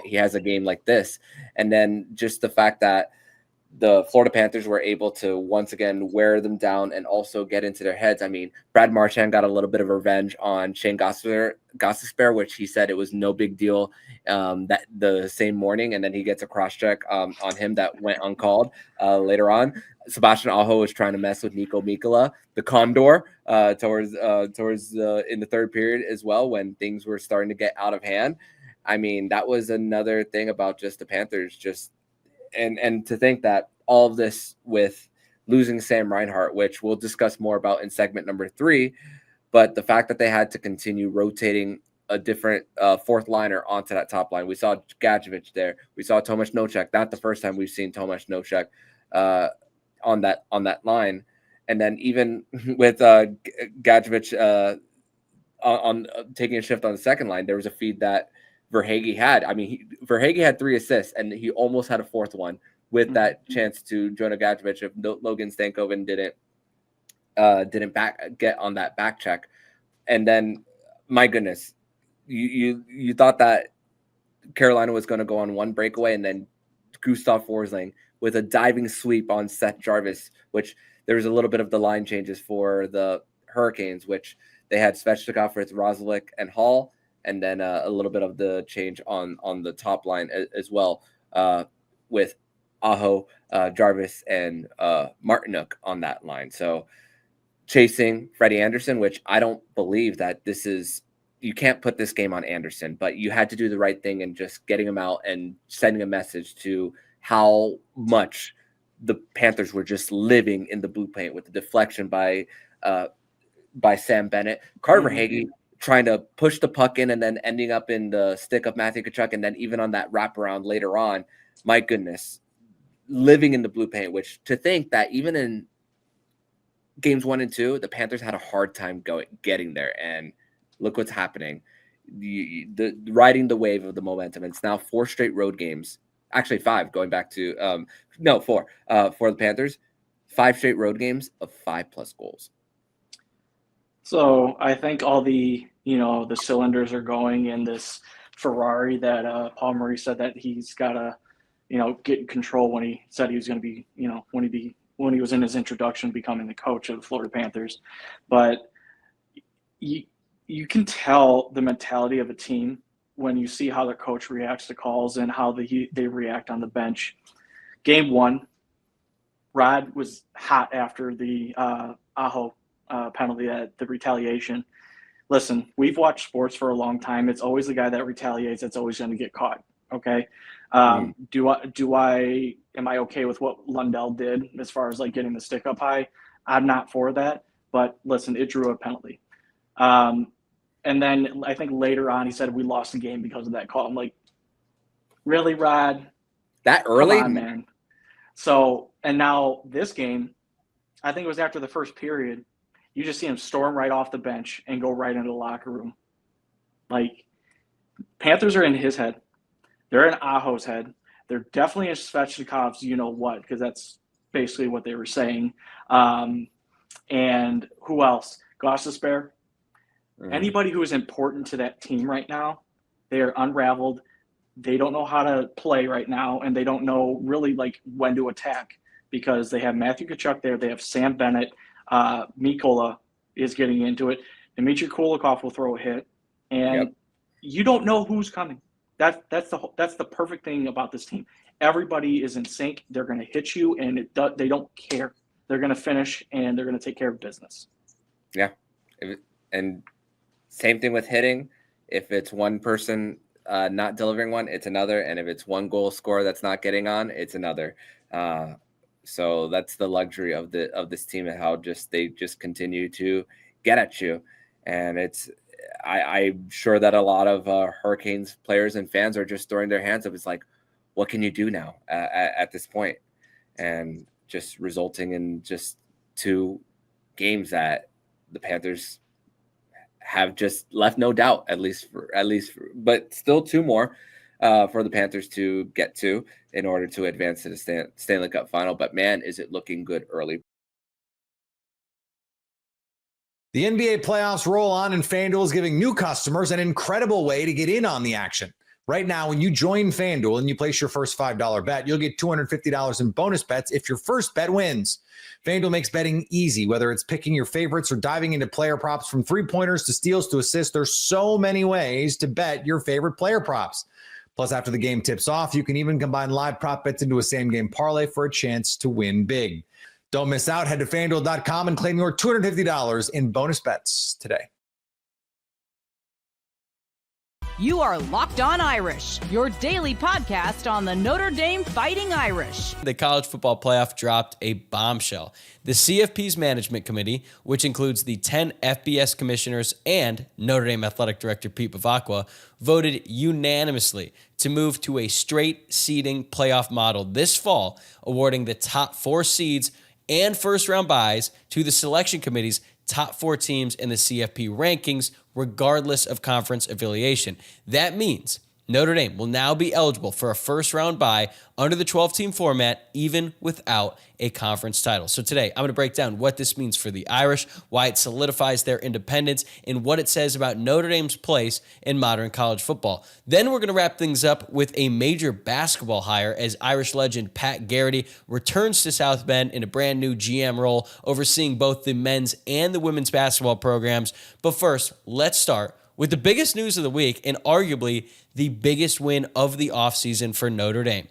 he has a game like this, and then just the fact that the Florida Panthers were able to once again wear them down and also get into their heads. I mean, Brad Marchand got a little bit of revenge on Shane Gostisbehere, which he said it was no big deal that the same morning, and then he gets a cross-check on him that went uncalled later on. Sebastian Aho was trying to mess with Nico Mikkola, the Condor, towards in the third period as well, when things were starting to get out of hand. I mean, that was another thing about just the Panthers, and to think that all of this with losing Sam Reinhart, which we'll discuss more about in segment number 3. But the fact that they had to continue rotating a different fourth liner onto that top line. We saw Gadjevich there. We saw Tomas Nosek. Not the first time we've seen Tomas Nosek on that line. And then even with Gadjevich on taking a shift on the second line, there was a feed that Verhaeghe had. I mean, Verhaeghe had 3 assists, and he almost had a 4th one with that chance to Jonah Gadjevich if Logan Stankoven didn't get on that back check. And then, my goodness, you thought that Carolina was going to go on one breakaway, and then Gustav Forsling with a diving sweep on Seth Jarvis, which there was a little bit of the line changes for the Hurricanes, which they had Svechnikov with Roslovic and Hall, and then a little bit of the change on the top line as well with Aho, Jarvis, and Martinuk on that line. So chasing Freddie Anderson, which I don't believe that this is, you can't put this game on Anderson, but you had to do the right thing and just getting him out and sending a message to how much the Panthers were just living in the blue paint with the deflection by Sam Bennett. Carter Verhaeghe trying to push the puck in and then ending up in the stick of Matthew Tkachuk, and then even on that wraparound later on, my goodness, living in the blue paint, which to think that even in games 1 and 2, the Panthers had a hard time getting there, and look what's happening. The riding the wave of the momentum. It's now 4 straight road games. Actually 5, going back to 4 for the Panthers. 5 straight road games of 5+ goals. So I think all the cylinders are going in this Ferrari that Paul Murray said that he's got to, get in control when he said he was going to be, when he was in his introduction becoming the coach of the Florida Panthers. But you can tell the mentality of a team when you see how the coach reacts to calls and how they react on the bench. Game 1, Rod was hot after the Aho penalty, the retaliation. Listen, we've watched sports for a long time. It's always the guy that retaliates that's always going to get caught. Okay. Am I okay with what Lundell did as far as like getting the stick up high? I'm not for that, but listen, it drew a penalty. And then I think later on he said we lost the game because of that call. I'm like, really, Rod? That early? Come on, man. So, and now this game, I think it was after the first period, you just see him storm right off the bench and go right into the locker room. Like, Panthers are in his head. They're in Aho's head. They're definitely in Svechnikov's you-know-what, because that's basically what they were saying. And who else? Gostisbehere. Anybody who is important to that team right now, they are unraveled. They don't know how to play right now, and they don't know really like when to attack because they have Matthew Tkachuk there. They have Sam Bennett. Mikola is getting into it. Dmitry Kulikov will throw a hit, and you don't know who's coming. That's the perfect thing about this team. Everybody is in sync. They're going to hit you, and they don't care. They're going to finish, and they're going to take care of business. Yeah, and same thing with hitting. If it's one person not delivering one, it's another, and if it's one goal scorer that's not getting on, it's another. So that's the luxury of this team and how they just continue to get at you. And I'm sure that a lot of Hurricanes players and fans are just throwing their hands up. It's like, what can you do now at this point? And just resulting in just 2 games that the Panthers have just left no doubt, at least, but still 2 more for the Panthers to get to in order to advance to the Stanley Cup final. But man, is it looking good early. The NBA playoffs roll on, and FanDuel is giving new customers an incredible way to get in on the action. Right now, when you join FanDuel and you place your first $5 bet, you'll get $250 in bonus bets if your first bet wins. FanDuel makes betting easy, whether it's picking your favorites or diving into player props from 3-pointers to steals to assists. There's so many ways to bet your favorite player props. Plus, after the game tips off, you can even combine live prop bets into a same-game parlay for a chance to win big. Don't miss out. Head to FanDuel.com and claim your $250 in bonus bets today. You are Locked On Irish, your daily podcast on the Notre Dame Fighting Irish. The college football playoff dropped a bombshell. The CFP's management committee, which includes the 10 FBS commissioners and Notre Dame athletic director Pete Bavacqua, voted unanimously to move to a straight seeding playoff model this fall, awarding the top 4 seeds and first-round byes to the selection committee's top 4 teams in the CFP rankings, regardless of conference affiliation. That means Notre Dame will now be eligible for a first-round bye under the 12-team format, even without a conference title. So today, I'm going to break down what this means for the Irish, why it solidifies their independence, and what it says about Notre Dame's place in modern college football. Then we're going to wrap things up with a major basketball hire as Irish legend Pat Garrity returns to South Bend in a brand new GM role, overseeing both the men's and the women's basketball programs. But first, let's start with the biggest news of the week and arguably the biggest win of the offseason for Notre Dame.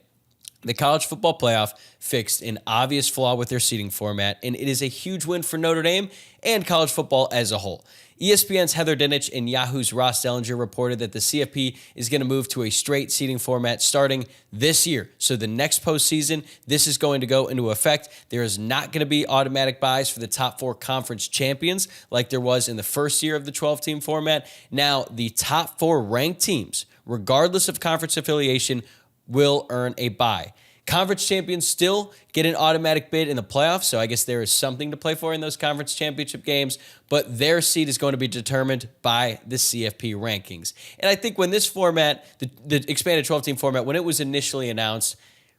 The college football playoff fixed an obvious flaw with their seeding format, and it is a huge win for Notre Dame and college football as a whole. ESPN's Heather Dinich and Yahoo's Ross Dellinger reported that the CFP is going to move to a straight seeding format starting this year. So the next postseason, this is going to go into effect. There is not going to be automatic byes for the top 4 conference champions like there was in the first year of the 12-team format. Now, the top 4 ranked teams, regardless of conference affiliation, will earn a bye. Conference champions still get an automatic bid in the playoffs, so I guess there is something to play for in those conference championship games, but their seed is going to be determined by the CFP rankings. And I think when this format, the expanded 12-team format, when it was initially announced,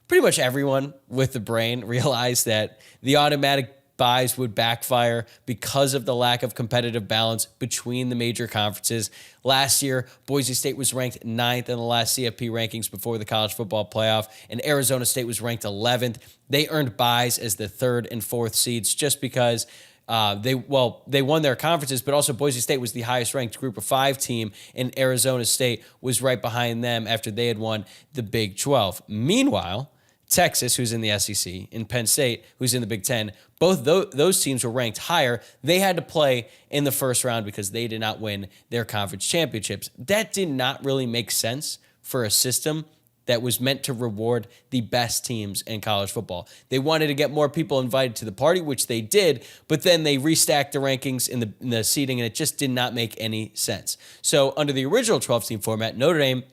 pretty much everyone with the brain realized that the automatic byes would backfire because of the lack of competitive balance between the major conferences. Last year, Boise State was ranked 9th in the last CFP rankings before the college football playoff, and Arizona State was ranked 11th. They earned byes as the 3rd and 4th seeds just because they won their conferences, but also Boise State was the highest ranked group of 5 team, and Arizona State was right behind them after they had won the Big 12. Meanwhile, Texas, who's in the SEC, and Penn State, who's in the Big 10, both those teams were ranked higher. They had to play in the first round because they did not win their conference championships. That did not really make sense for a system that was meant to reward the best teams in college football. They wanted to get more people invited to the party, which they did, but then they restacked the rankings in the seeding, and it just did not make any sense. So under the original 12-team format, Notre Dame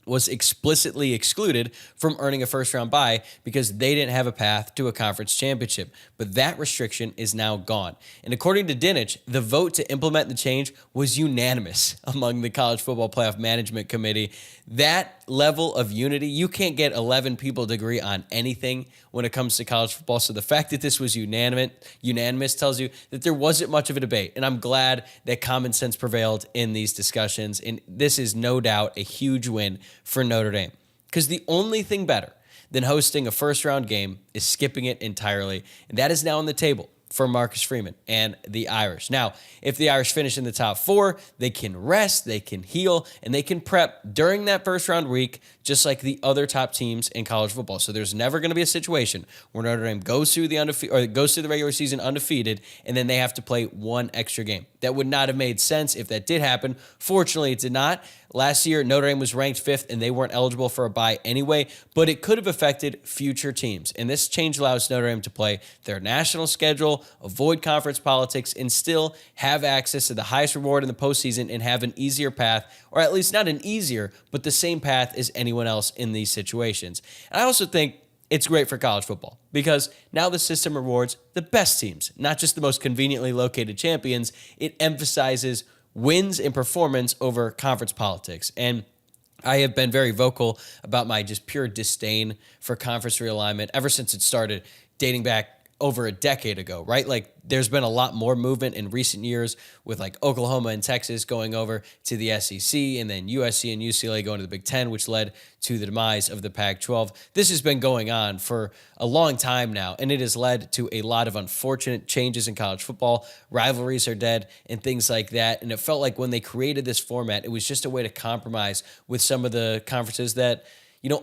was explicitly excluded from earning a first-round bye because they didn't have a path to a conference championship. But that restriction is now gone. And according to Dinich, the vote to implement the change was unanimous among the College Football Playoff Management Committee. That level of unity, you can't get 11 people to agree on anything when it comes to college football. So the fact that this was unanimous tells you that there wasn't much of a debate. And I'm glad that common sense prevailed in these discussions. And this is no doubt a huge win for Notre Dame, because the only thing better than hosting a first-round game is skipping it entirely, and that is now on the table for Marcus Freeman and the Irish. Now, if the Irish finish in the top 4, they can rest, they can heal, and they can prep during that first-round week, just like the other top teams in college football. So there's never going to be a situation where Notre Dame goes through the regular season undefeated, and then they have to play one extra game. That would not have made sense if that did happen. Fortunately, it did not. Last year, Notre Dame was ranked 5th, and they weren't eligible for a bye anyway, but it could have affected future teams. And this change allows Notre Dame to play their national schedule, avoid conference politics, and still have access to the highest reward in the postseason and have an easier path, or at least not an easier, but the same path as anyone else in these situations. And I also think it's great for college football because now the system rewards the best teams, not just the most conveniently located champions. It emphasizes wins and performance over conference politics. And I have been very vocal about my just pure disdain for conference realignment ever since it started, dating back over a decade ago, right? Like there's been a lot more movement in recent years with like Oklahoma and Texas going over to the SEC and then USC and UCLA going to the Big Ten, which led to the demise of the Pac-12. This has been going on for a long time now, and it has led to a lot of unfortunate changes in college football. Rivalries are dead and things like that. And it felt like when they created this format, it was just a way to compromise with some of the conferences that,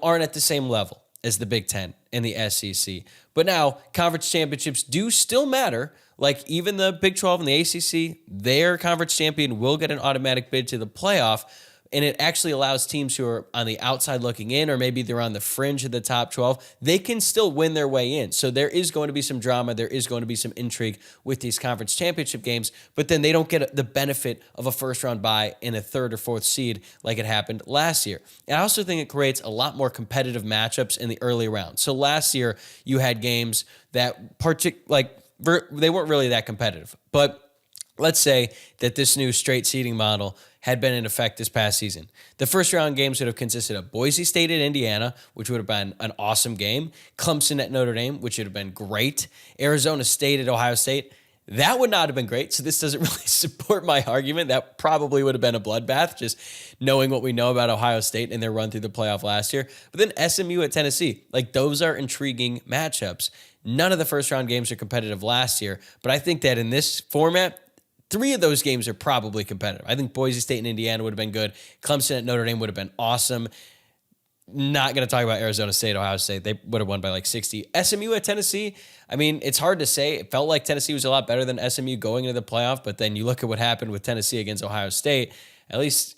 aren't at the same level as the Big Ten and the SEC. But now conference championships do still matter. Like even the Big 12 and the ACC, their conference champion will get an automatic bid to the playoff. And it actually allows teams who are on the outside looking in, or maybe they're on the fringe of the top 12, they can still win their way in. So there is going to be some drama. There is going to be some intrigue with these conference championship games, but then they don't get the benefit of a first round bye in a third or fourth seed like it happened last year. And I also think it creates a lot more competitive matchups in the early round. So last year you had games that they weren't really that competitive, but let's say that this new straight seeding model had been in effect this past season. The first round games would have consisted of Boise State at Indiana, which would have been an awesome game, Clemson at Notre Dame, which would have been great, Arizona State at Ohio State. That would not have been great, so this doesn't really support my argument. That probably would have been a bloodbath, just knowing what we know about Ohio State and their run through the playoff last year. But then SMU at Tennessee, like those are intriguing matchups. None of the first round games are competitive last year, but I think that in this format, 3 of those games are probably competitive. I think Boise State and Indiana would have been good. Clemson at Notre Dame would have been awesome. Not going to talk about Arizona State, Ohio State. They would have won by like 60. SMU at Tennessee, I mean, it's hard to say. It felt like Tennessee was a lot better than SMU going into the playoff, but then you look at what happened with Tennessee against Ohio State, at least,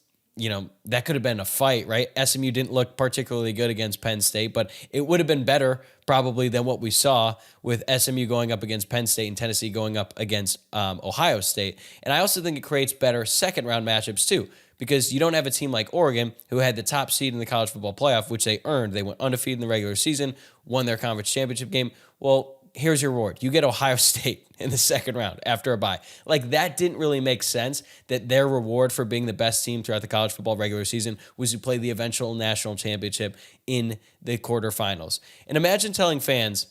that could have been a fight, right? SMU didn't look particularly good against Penn State, but it would have been better probably than what we saw with SMU going up against Penn State and Tennessee going up against Ohio State. And I also think it creates better second round matchups too, because you don't have a team like Oregon who had the top seed in the college football playoff, which they earned. They went undefeated in the regular season, won their conference championship game. Well, here's your reward. You get Ohio State in the second round after a bye. Like, that didn't really make sense, that their reward for being the best team throughout the college football regular season was to play the eventual national championship in the quarterfinals. And imagine telling fans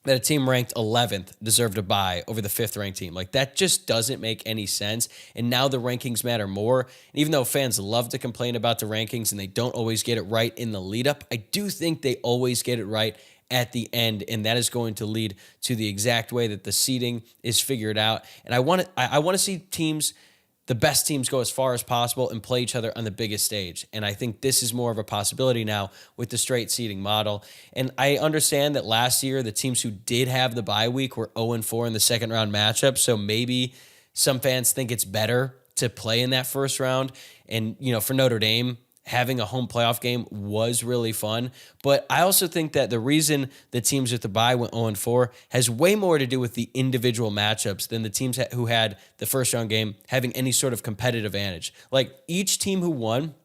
that a team ranked 11th deserved a bye over the 5th ranked team. Like, that just doesn't make any sense. And now the rankings matter more. And even though fans love to complain about the rankings and they don't always get it right in the lead up, I do think they always get it right at the end, and that is going to lead to the exact way that the seeding is figured out. And I want to see teams, the best teams, go as far as possible and play each other on the biggest stage. And I think this is more of a possibility now with the straight seeding model. And I understand that last year the teams who did have the bye week were 0-4 in the second round matchup. So maybe some fans think it's better to play in that first round. And, for Notre Dame, having a home playoff game was really fun. But I also think that the reason the teams with the bye went 0-4 has way more to do with the individual matchups than the teams who had the first round game having any sort of competitive advantage. Like, each team who won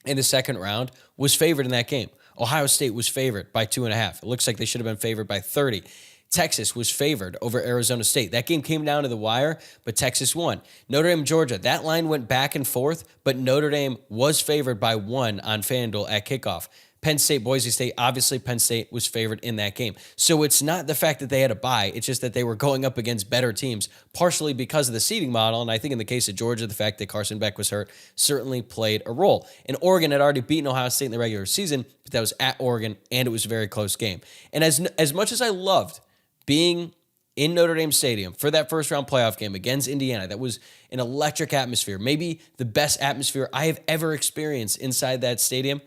in the second round was favored in that game. Ohio State was favored by 2.5. It looks like they should have been favored by 30. Texas was favored over Arizona State. That game came down to the wire, but Texas won. Notre Dame, Georgia, that line went back and forth, but Notre Dame was favored by 1 on FanDuel at kickoff. Penn State, Boise State, obviously Penn State was favored in that game. So it's not the fact that they had a bye, it's just that they were going up against better teams, partially because of the seeding model. And I think in the case of Georgia, the fact that Carson Beck was hurt certainly played a role. And Oregon had already beaten Ohio State in the regular season, but that was at Oregon, and it was a very close game. And as much as I loved being in Notre Dame Stadium for that first round playoff game against Indiana, that was an electric atmosphere, maybe the best atmosphere I have ever experienced inside that stadium.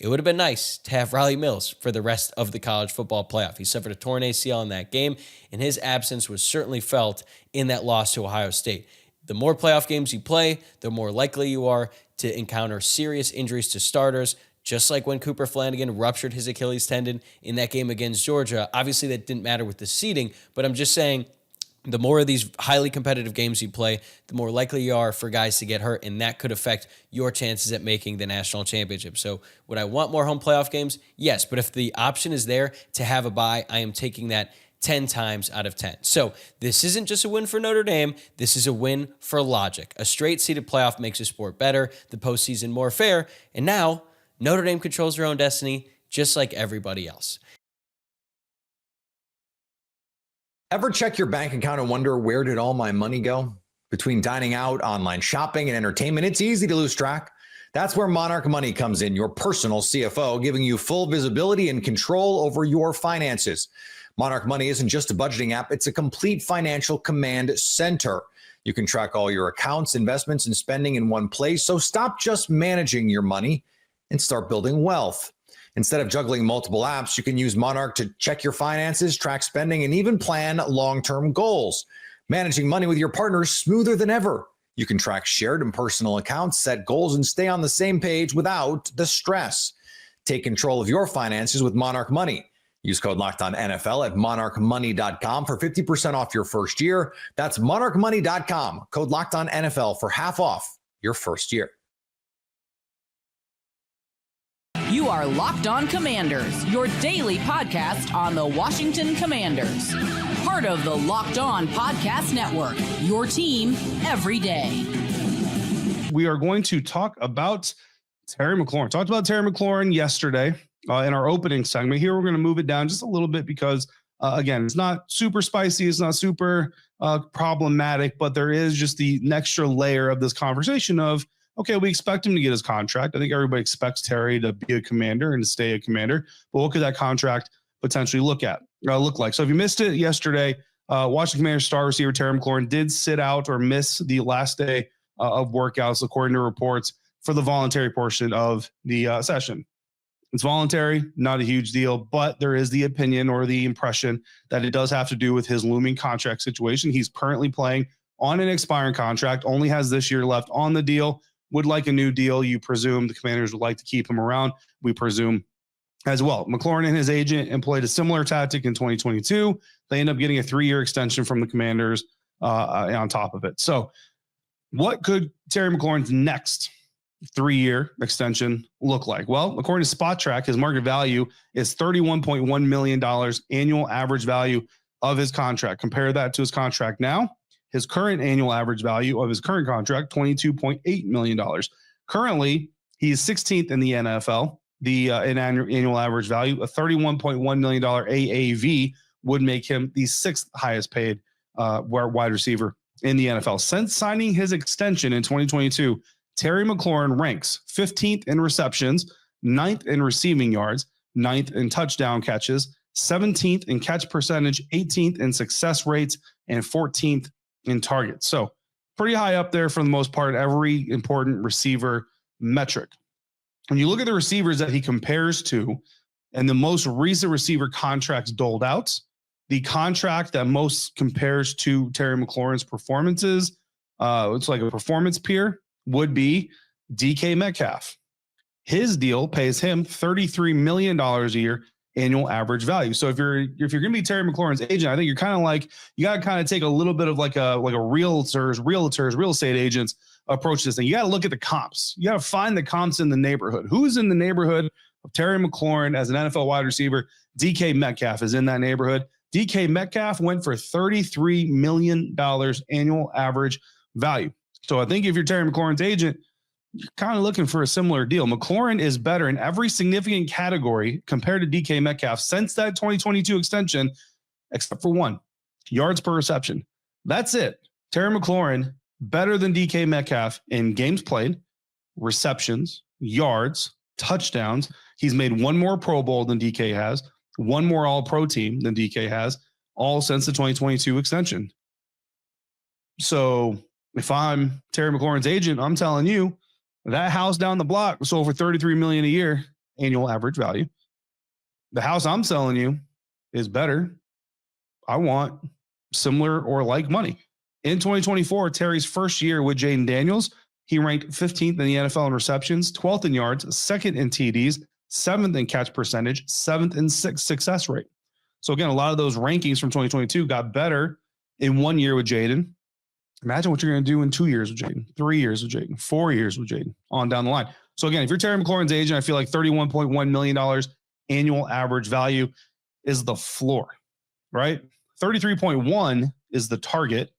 It would have been nice to have Riley Mills for the rest of the college football playoff. He suffered a torn ACL in that game, and his absence was certainly felt in that loss to Ohio State. The more playoff games you play, the more likely you are to encounter serious injuries to starters, just like when Cooper Flanagan ruptured his Achilles tendon in that game against Georgia. Obviously, that didn't matter with the seeding, but I'm just saying the more of these highly competitive games you play, the more likely you are for guys to get hurt, and that could affect your chances at making the national championship. So would I want more home playoff games? Yes, but if the option is there to have a bye, I am taking that 10 times out of 10. So this isn't just a win for Notre Dame. This is a win for logic. A straight seeded playoff makes the sport better, the postseason more fair, and now Notre Dame controls their own destiny just like everybody else. Ever check your bank account and wonder, where did all my money go? Between dining out, online shopping, and entertainment, it's easy to lose track. That's where Monarch Money comes in, your personal CFO, giving you full visibility and control over your finances. Monarch Money isn't just a budgeting app, it's a complete financial command center. You can track all your accounts, investments, and spending in one place, so stop just managing your money and start building wealth. Instead of juggling multiple apps, you can use Monarch to check your finances, track spending, and even plan long-term goals. Managing money with your partner is smoother than ever. You can track shared and personal accounts, set goals, and stay on the same page without the stress. Take control of your finances with Monarch Money. Use code LOCKEDONNFL at monarchmoney.com for 50% off your first year. That's monarchmoney.com. Code LOCKEDONNFL for half off your first year. You are Locked On Commanders, your daily podcast on the Washington Commanders. Part of the Locked On Podcast Network, your team every day. We are going to talk about Terry McLaurin. Talked about Terry McLaurin yesterday in our opening segment. Here we're going to move it down just a little bit because, again, it's not super spicy. It's not super problematic, but there is just the extra layer of this conversation of, okay, we expect him to get his contract. I think everybody expects Terry to be a Commander and to stay a Commander, but what could that contract potentially look like? So if you missed it yesterday, Washington Commanders star receiver Terry McLaurin did sit out or miss the last day of workouts, according to reports, for the voluntary portion of the session. It's voluntary, not a huge deal, but there is the opinion or the impression that it does have to do with his looming contract situation. He's currently playing on an expiring contract, only has this year left on the deal, would like a new deal. You presume the Commanders would like to keep him around. We presume as well. McLaurin and his agent employed a similar tactic in 2022. They end up getting a 3-year extension from the Commanders on top of it. So what could Terry McLaurin's next 3-year extension look like? Well, according to Spot Track, his market value is $31.1 million annual average value of his contract. Compare that to his contract now. His current annual average value of his current contract, $22.8 million. Currently, he is 16th in the NFL. In annual average value, a $31.1 million AAV would make him the 6th highest paid wide receiver in the NFL. Since signing his extension in 2022, Terry McLaurin ranks 15th in receptions, 9th in receiving yards, 9th in touchdown catches, 17th in catch percentage, 18th in success rates, and 14th in targets. So pretty high up there for the most part, every important receiver metric. When you look at the receivers that he compares to and the most recent receiver contracts doled out, the contract that most compares to Terry McLaurin's performances, it's like a performance peer, would be DK Metcalf. His deal pays him $33 million a year annual average value. So if you're going to be Terry McLaurin's agent, I think you're kind of like, you got to kind of take a little bit of like a real estate agents approach this thing. You got to look at the comps. You got to find the comps in the neighborhood. Who's in the neighborhood of Terry McLaurin as an NFL wide receiver? DK Metcalf is in that neighborhood. DK Metcalf went for $33 million annual average value. So I think if you're Terry McLaurin's agent, you're kind of looking for a similar deal. McLaurin is better in every significant category compared to DK Metcalf since that 2022 extension, except for one, yards per reception. That's it. Terry McLaurin better than DK Metcalf in games played, receptions, yards, touchdowns. He's made one more Pro Bowl than DK has, one more All-Pro team than DK has, all since the 2022 extension. So if I'm Terry McLaurin's agent, I'm telling you, that house down the block sold for $33 million a year annual average value. The house I'm selling you is better. I want similar or like money. In 2024, Terry's first year with Jaden Daniels, he ranked 15th in the NFL in receptions, 12th in yards, 2nd in TDs, 7th in catch percentage, 7th in success rate. So again, a lot of those rankings from 2022 got better in 1 year with Jaden. Imagine what you're going to do in 2 years with Jaden, 3 years with Jaden, 4 years with Jaden, on down the line. So again, if you're Terry McLaurin's agent, I feel like $31.1 million annual average value is the floor, right? 33.1 is the target.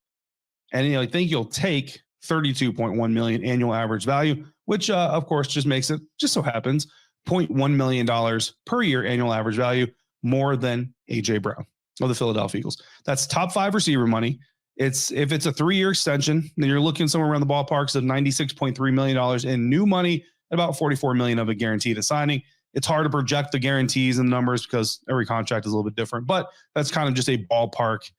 And I think you'll take 32.1 million annual average value, which of course just makes it, just so happens, $0.1 million per year annual average value, more than AJ Brown of the Philadelphia Eagles. That's top 5 receiver money. If it's a 3-year extension, then you're looking somewhere around the ballparks of $96.3 million in new money, and about $44 million of it guaranteed at signing. It's hard to project the guarantees and numbers because every contract is a little bit different, but that's kind of just a ballpark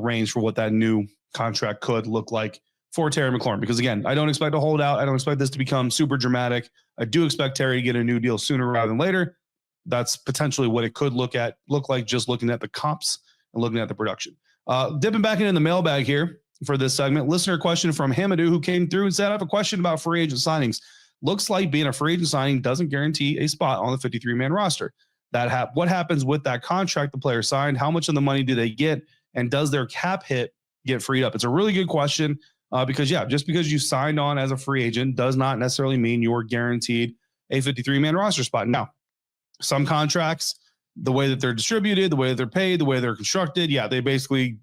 range for what that new contract could look like for Terry McLaurin. Because again, I don't expect a holdout. I don't expect this to become super dramatic. I do expect Terry to get a new deal sooner rather than later. That's potentially what it could look like just looking at the comps and looking at the production. Dipping back into the mailbag here. for this segment. Listener question from Hamadou, who came through and said, I have a question about free agent signings. Looks like being a free agent signing doesn't guarantee a spot on the 53-man roster. What happens with that contract the player signed? How much of the money do they get? And does their cap hit get freed up? It's a really good question because, just because you signed on as a free agent does not necessarily mean you're guaranteed a 53-man roster spot. Now, some contracts, the way that they're distributed, the way that they're paid, the way they're constructed, they basically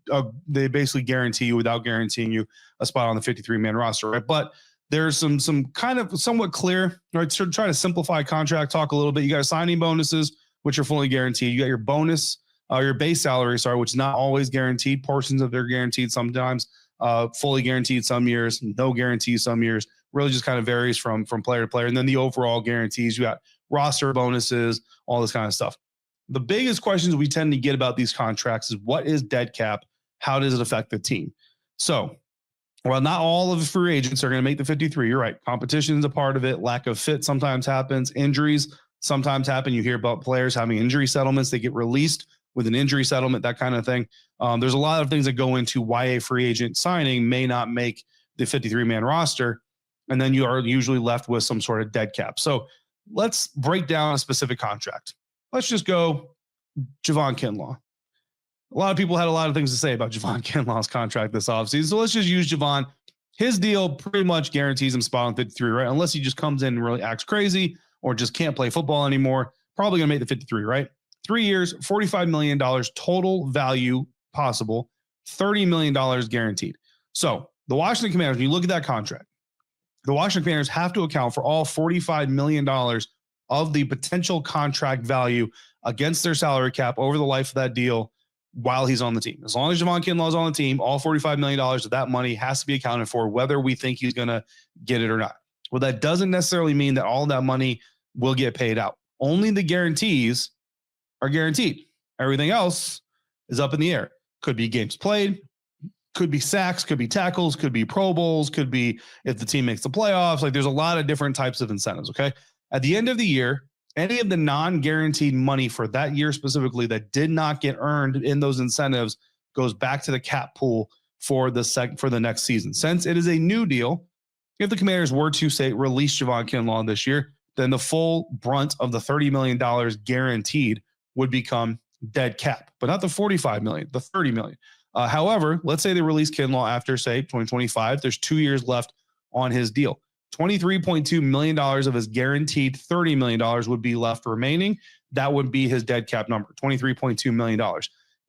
guarantee you without guaranteeing you a spot on the 53-man roster, right? But there's some kind of somewhat clear, right? So try to simplify contract talk a little bit. You got signing bonuses, which are fully guaranteed. You got your bonus, your base salary, which is not always guaranteed. Portions of they're guaranteed sometimes, fully guaranteed some years, no guarantee some years. Really just kind of varies from player to player. And then the overall guarantees, you got roster bonuses, all this kind of stuff. The biggest questions we tend to get about these contracts is what is dead cap? How does it affect the team? So, while not all of the free agents are going to make the 53, you're right. Competition is a part of it. Lack of fit sometimes happens. Injuries sometimes happen. You hear about players having injury settlements. They get released with an injury settlement, that kind of thing. There's a lot of things that go into why a free agent signing may not make the 53-man roster. And then you are usually left with some sort of dead cap. So let's break down a specific contract. Let's just go Javon Kinlaw. A lot of people had a lot of things to say about Javon Kinlaw's contract this offseason. So let's just use Javon. His deal pretty much guarantees him spot on 53, right? Unless he just comes in and really acts crazy or just can't play football anymore. Probably going to make the 53, right? 3 years, $45 million total value possible, $30 million guaranteed. So the Washington Commanders, when you look at that contract, the Washington Commanders have to account for all $45 million of the potential contract value against their salary cap over the life of that deal while he's on the team. As long as Javon Kinlaw is on the team, all $45 million of that money has to be accounted for, whether we think he's going to get it or not. Well, that doesn't necessarily mean that all that money will get paid out. Only the guarantees are guaranteed. Everything else is up in the air. Could be games played, could be sacks, could be tackles, could be Pro Bowls, could be if the team makes the playoffs. Like there's a lot of different types of incentives, okay? At the end of the year, any of the non-guaranteed money for that year specifically that did not get earned in those incentives goes back to the cap pool for the next season. Since it is a new deal, if the Commanders were to say release Javon Kinlaw this year, then the full brunt of the $30 million guaranteed would become dead cap, but not the $45 million, the $30 million. However, let's say they release Kinlaw after, say, 2025. There's 2 years left on his deal. $23.2 million of his guaranteed $30 million would be left remaining. That would be his dead cap number, $23.2 million.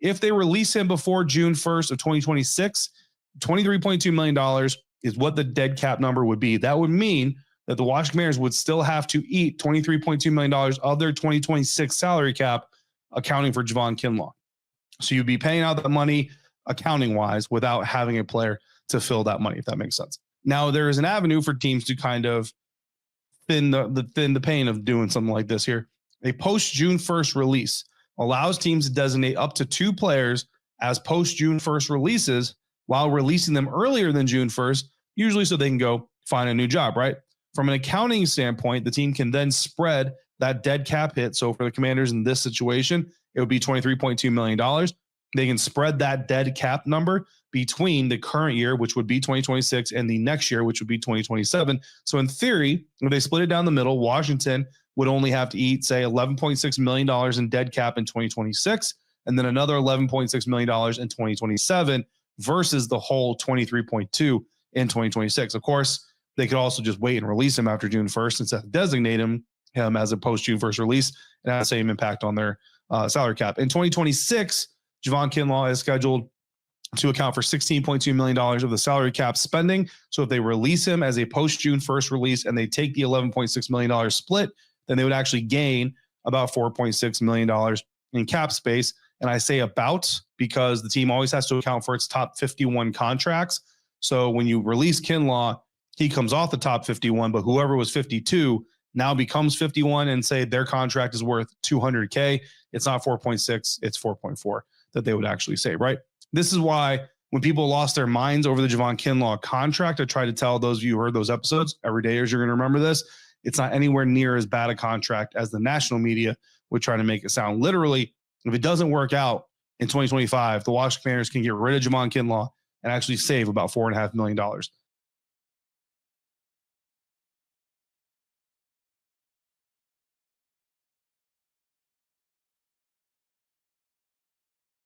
If they release him before June 1st of 2026, $23.2 million is what the dead cap number would be. That would mean that the Washington Commanders would still have to eat $23.2 million of their 2026 salary cap, accounting for Javon Kinlaw. So you'd be paying out that money accounting-wise without having a player to fill that money, if that makes sense. Now, there is an avenue for teams to kind of thin the pain of doing something like this here. A post-June 1st release allows teams to designate up to 2 players as post-June 1st releases while releasing them earlier than June 1st, usually so they can go find a new job, right? From an accounting standpoint, the team can then spread that dead cap hit. So for the Commanders in this situation, it would be $23.2 million. They can spread that dead cap number between the current year, which would be 2026, and the next year, which would be 2027. So in theory, if they split it down the middle, Washington would only have to eat, say, $11.6 million in dead cap in 2026, and then another $11.6 million in 2027 versus the whole 23.2 in 2026. Of course, they could also just wait and release him after June 1st instead of designate him as a post-June 1st release and have the same impact on their salary cap. In 2026, Javon Kinlaw is scheduled to account for $16.2 million of the salary cap spending. So if they release him as a post-June 1st release and they take the $11.6 million split, then they would actually gain about $4.6 million in cap space. And I say about because the team always has to account for its top 51 contracts. So when you release Kinlaw, he comes off the top 51, but whoever was 52 now becomes 51 and say their contract is worth $200K. It's not 4.6, it's 4.4 that they would actually say, right? This is why when people lost their minds over the Javon Kinlaw contract, I try to tell those of you who heard those episodes, everydayers, you're going to remember this. It's not anywhere near as bad a contract as the national media would try to make it sound. Literally, if it doesn't work out in 2025, the Washington Commanders can get rid of Javon Kinlaw and actually save about $4.5 million.